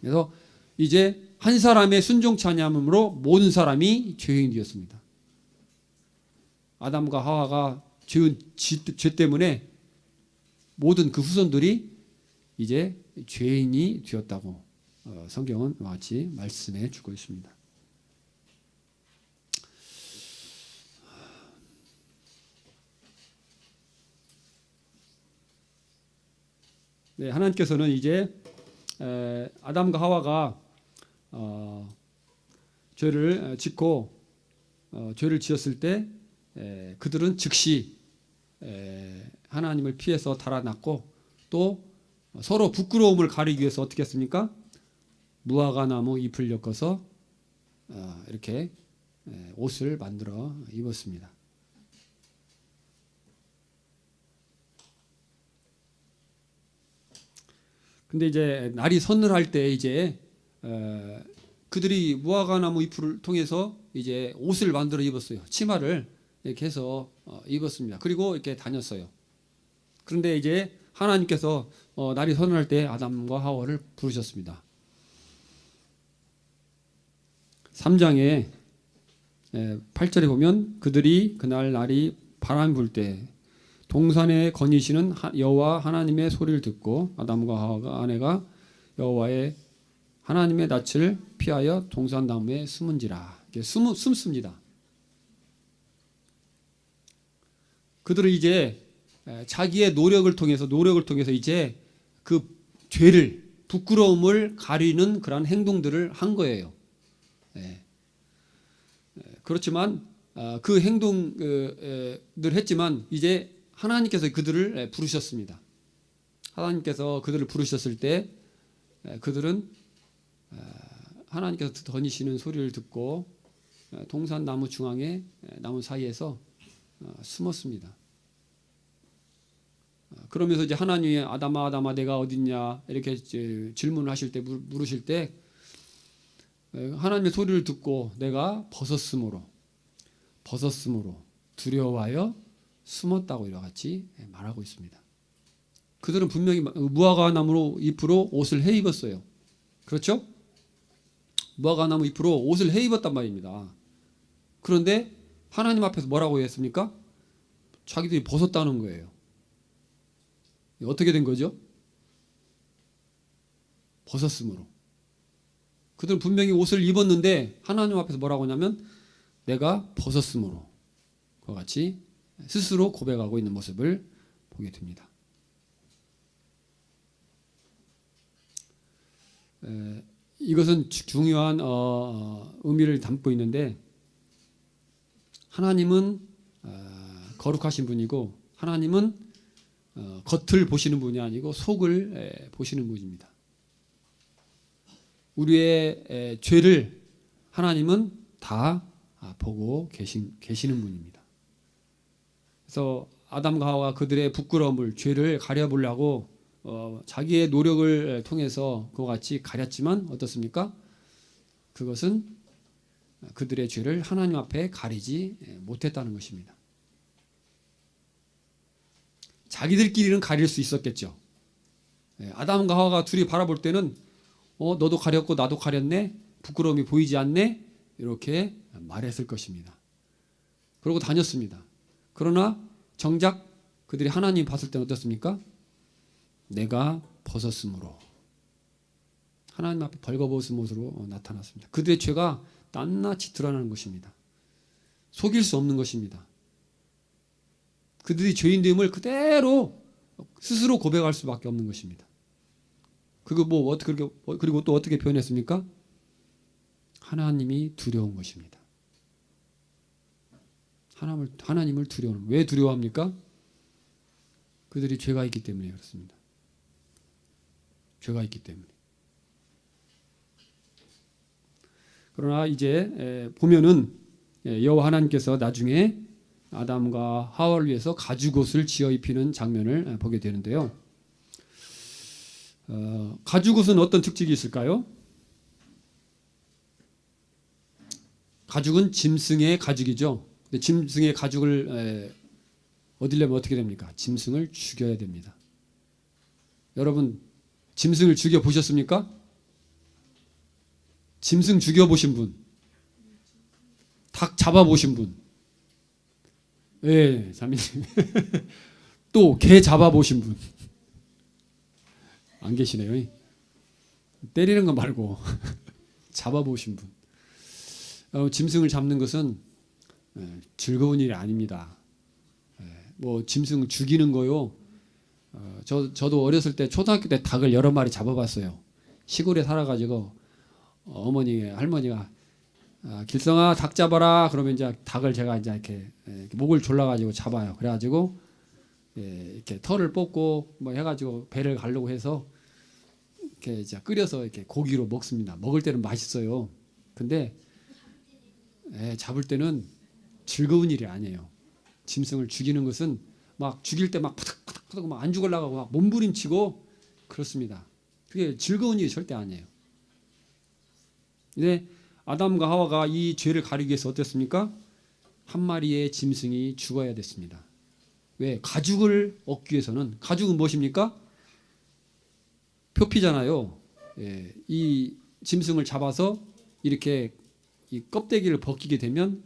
그래서 이제 한 사람의 순종치 아니함으로 모든 사람이 죄인이 되었습니다. 아담과 하와가 죄 때문에 모든 그 후손들이 이제 죄인이 되었다고 성경은 이와 같이 말씀해 주고 있습니다. 네, 하나님께서는 이제 아담과 하와가 죄를 짓고 죄를 지었을 때 그들은 즉시 하나님을 피해서 달아났고 또 서로 부끄러움을 가리기 위해서 어떻게 했습니까? 무화과나무 잎을 엮어서 이렇게 옷을 만들어 입었습니다. 근데 이제 날이 서늘할 때 이제 그들이 무화과나무 잎을 통해서 이제 옷을 만들어 입었어요. 치마를 이렇게 해서 입었습니다. 그리고 이렇게 다녔어요. 그런데 이제 하나님께서 날이 서늘할 때 아담과 하와를 부르셨습니다. 3장에 8절에 보면 그들이 그날 날이 바람 불 때 동산에 거니시는 여호와 하나님의 소리를 듣고 아담과 하와가 아내가 여호와의 하나님의 낯을 피하여 동산 나무에 숨은지라. 숨습니다. 그들은 이제 자기의 노력을 통해서 이제 그 죄를 부끄러움을 가리는 그런 행동들을 한 거예요. 그렇지만 그 행동을 했지만 이제 하나님께서 그들을 부르셨습니다. 하나님께서 그들을 부르셨을 때 그들은 하나님께서 던지시는 소리를 듣고 동산 나무 중앙에 나무 사이에서 숨었습니다. 그러면서 이제 하나님이 아담아 내가 어딨냐 이렇게 질문을 하실 때 물으실 때 하나님의 소리를 듣고 내가 벗었으므로 두려워하여 숨었다고 이와 같이 말하고 있습니다. 그들은 분명히 무화과 나무 잎으로 옷을 해 입었어요. 그렇죠? 무화과 나무 잎으로 옷을 해 입었단 말입니다. 그런데 하나님 앞에서 뭐라고 했습니까? 자기들이 벗었다는 거예요. 어떻게 된 거죠? 벗었으므로. 그들은 분명히 옷을 입었는데 하나님 앞에서 뭐라고 하냐면 내가 벗었으므로 그와 같이 스스로 고백하고 있는 모습을 보게 됩니다. 이것은 중요한 의미를 담고 있는데 하나님은 거룩하신 분이고 하나님은 겉을 보시는 분이 아니고 속을 보시는 분입니다. 우리의 죄를 하나님은 다 보고 계시는 분입니다. 그래서 아담과 하와가 그들의 부끄러움을 죄를 가려보려고 자기의 노력을 통해서 그와 같이 가렸지만 어떻습니까? 그것은 그들의 죄를 하나님 앞에 가리지 못했다는 것입니다. 자기들끼리는 가릴 수 있었겠죠. 아담과 하와가 둘이 바라볼 때는 너도 가렸고 나도 가렸네? 부끄러움이 보이지 않네? 이렇게 말했을 것입니다. 그러고 다녔습니다. 그러나 정작 그들이 하나님 봤을 때는 어떻습니까? 내가 벗었으므로 하나님 앞에 벌거벗은 모습으로 나타났습니다. 그들의 죄가 낱낱이 드러나는 것입니다. 속일 수 없는 것입니다. 그들이 죄인됨을 그대로 스스로 고백할 수밖에 없는 것입니다. 그리고 또 어떻게 표현했습니까? 하나님이 두려운 것입니다. 하나님을 두려워하는. 왜 두려워합니까? 그들이 죄가 있기 때문에 그렇습니다. 죄가 있기 때문에. 그러나 이제 보면은 여호와 하나님께서 나중에 아담과 하와를 위해서 가죽옷을 지어 입히는 장면을 보게 되는데요. 가죽옷은 어떤 특징이 있을까요? 가죽은 짐승의 가죽이죠. 근데 짐승의 가죽을 얻으려면 어떻게 됩니까? 짐승을 죽여야 됩니다. 여러분 짐승을 죽여 보셨습니까? 짐승 죽여 보신 분, 닭 잡아 보신 분, 예, 자매님. 또 개 잡아 보신 분 안 계시네요. 때리는 거 말고 잡아 보신 분. 짐승을 잡는 것은 즐거운 일이 아닙니다. 뭐 짐승 죽이는 거요. 저도 어렸을 때 초등학교 때 닭을 여러 마리 잡아봤어요. 시골에 살아가지고 어머니 할머니가 길성아 닭 잡아라 그러면 이제 닭을 제가 이제 이렇게 목을 졸라가지고 잡아요. 그래가지고 이렇게 털을 뽑고 뭐 해가지고 배를 가려고 해서 이렇게 이제 끓여서 이렇게 고기로 먹습니다. 먹을 때는 맛있어요. 근데 잡을 때는 즐거운 일이 아니에요. 짐승을 죽이는 것은 막 죽일 때 막 푸득푸득 막 안 죽으려고 막 몸부림치고 그렇습니다. 그게 즐거운 일이 절대 아니에요. 근데 아담과 하와가 이 죄를 가리기 위해서 어땠습니까? 한 마리의 짐승이 죽어야 됐습니다. 왜? 가죽을 얻기 위해서는, 가죽은 무엇입니까? 표피잖아요. 이 짐승을 잡아서 이렇게 이 껍데기를 벗기게 되면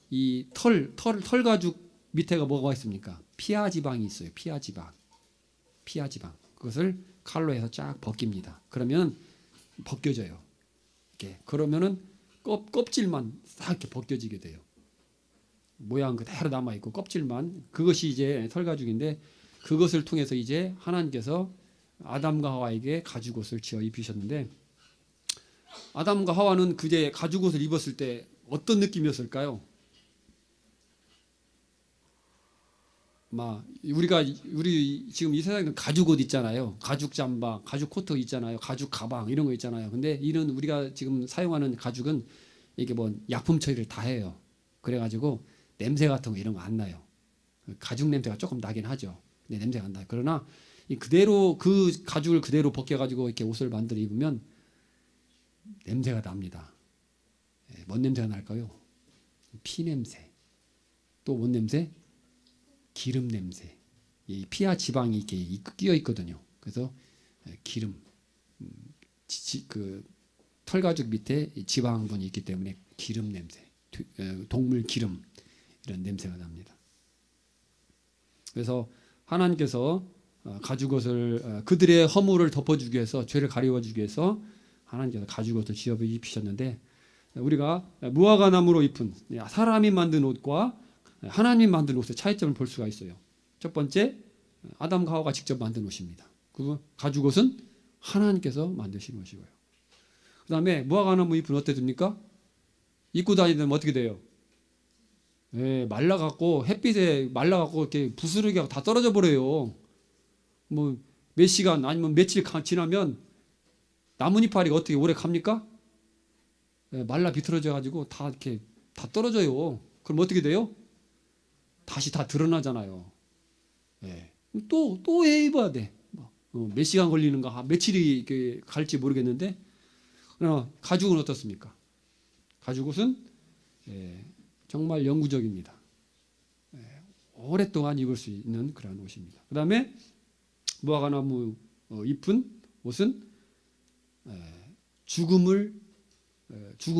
이 털 가죽 밑에가 뭐가 있습니까? 피하 지방이 있어요. 피하 지방. 그것을 칼로 해서 쫙 벗깁니다. 그러면 벗겨져요. 이렇게. 그러면은 껍질만 싹 이렇게 벗겨지게 돼요. 모양 그대로 남아 있고 껍질만, 그것이 이제 털 가죽인데, 그것을 통해서 이제 하나님께서 아담과 하와에게 가죽 옷을 지어 입히셨는데, 아담과 하와는 그제 가죽 옷을 입었을 때 어떤 느낌이었을까요? 우리 지금 이 세상에는 가죽 옷 있잖아요. 가죽 잠바, 가죽 코트 있잖아요. 가죽 가방 이런 거 있잖아요. 근데 이런 우리가 지금 사용하는 가죽은 이게 뭐 약품 처리를 다 해요. 그래가지고 냄새 같은 거 이런 거 안 나요. 가죽 냄새가 조금 나긴 하죠. 근데 냄새가 안 나요. 그러나 그대로 그 가죽을 그대로 벗겨가지고 이렇게 옷을 만들어 입으면 냄새가 납니다. 뭔 냄새가 날까요? 피 냄새. 또 뭔 냄새? 기름 냄새. 이 피하 지방이 이렇게 끼어 있거든요. 그래서 기름, 그 털가죽 밑에 지방분이 있기 때문에 기름 냄새, 동물 기름 이런 냄새가 납니다. 그래서 하나님께서 가죽옷을 그들의 허물을 덮어주기 위해서, 죄를 가리워주기 위해서 하나님께서 가죽옷을 지어 입히셨는데, 우리가 무화과 나무로 입은 사람이 만든 옷과 하나님이 만든 옷의 차이점을 볼 수가 있어요. 첫 번째, 아담과 하와가 직접 만든 옷입니다. 그 가죽옷은 하나님께서 만드신 옷이고요. 그 다음에 무화과 나무 잎은 어떻게 됩니까? 입고 다니면 어떻게 돼요? 말라갖고, 햇빛에 말라갖고 이렇게 부스러기가 다 떨어져 버려요. 뭐 몇 시간 아니면 며칠 지나면 나뭇잎알이 어떻게 오래 갑니까? 말라 비틀어져 가지고 다 이렇게 다 떨어져요. 그럼 어떻게 돼요? 다시 다 드러나잖아요. 또 입어야 돼. 몇 시간 걸리는가, 며칠이 갈지 모르겠는데, 그러나 가죽은 어떻습니까? 가죽옷은 정말 영구적입니다. 오랫동안 입을 수 있는 그런 옷입니다. 그 다음에 무화과나무 잎은 옷은 죽음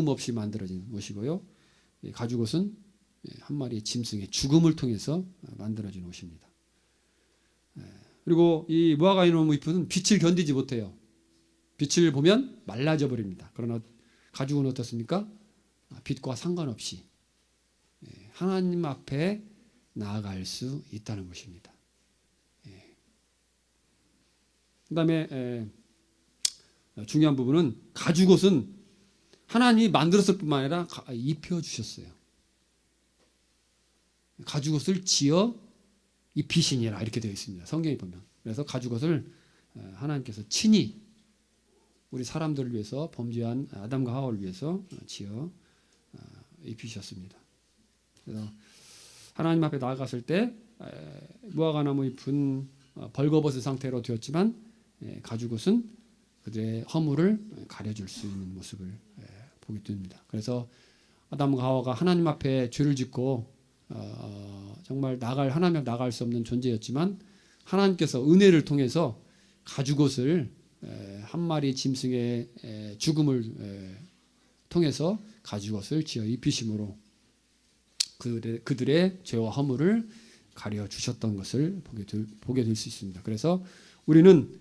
없이 만들어진 옷이고요. 가죽옷은 한 마리의 짐승의 죽음을 통해서 만들어진 옷입니다. 그리고 이 무화과나무 잎은 빛을 견디지 못해요. 빛을 보면 말라져 버립니다. 그러나 가죽은 어떻습니까? 빛과 상관없이 하나님 앞에 나아갈 수 있다는 것입니다. 그 다음에 중요한 부분은, 가죽옷은 하나님이 만들었을 뿐만 아니라 입혀주셨어요. 가죽옷을 지어 입히시니라 이렇게 되어 있습니다. 성경에 보면. 그래서 가죽옷을 하나님께서 친히 우리 사람들을 위해서, 범죄한 아담과 하와를 위해서 지어 입히셨습니다. 그래서 하나님 앞에 나아갔을 때 무화과나무 잎은 벌거벗은 상태로 되었지만, 가죽옷은 그들의 허물을 가려줄 수 있는 모습을 보게 됩니다. 그래서 아담과 하와가 하나님 앞에 죄를 짓고 정말 하나님 나갈 수 없는 존재였지만 하나님께서 은혜를 통해서 가죽옷을 한 마리 짐승의 죽음을 통해서 가죽옷을 지어 입히심으로 그들의 죄와 허물을 가려 주셨던 것을 보게 될 수 있습니다. 그래서 우리는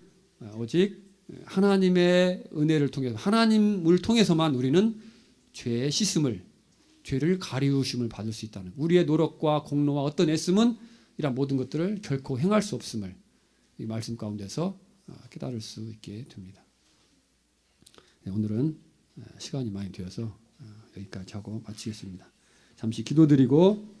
오직 하나님의 은혜를 통해서 하나님을 통해서만 우리는 죄의 씻음을 죄를 가리우심을 받을 수 있다는 우리의 노력과 공로와 어떤 애씀은 이런 모든 것들을 결코 행할 수 없음을 이 말씀 가운데서 깨달을 수 있게 됩니다. 오늘은 시간이 많이 되어서 여기까지 하고 마치겠습니다. 잠시 기도드리고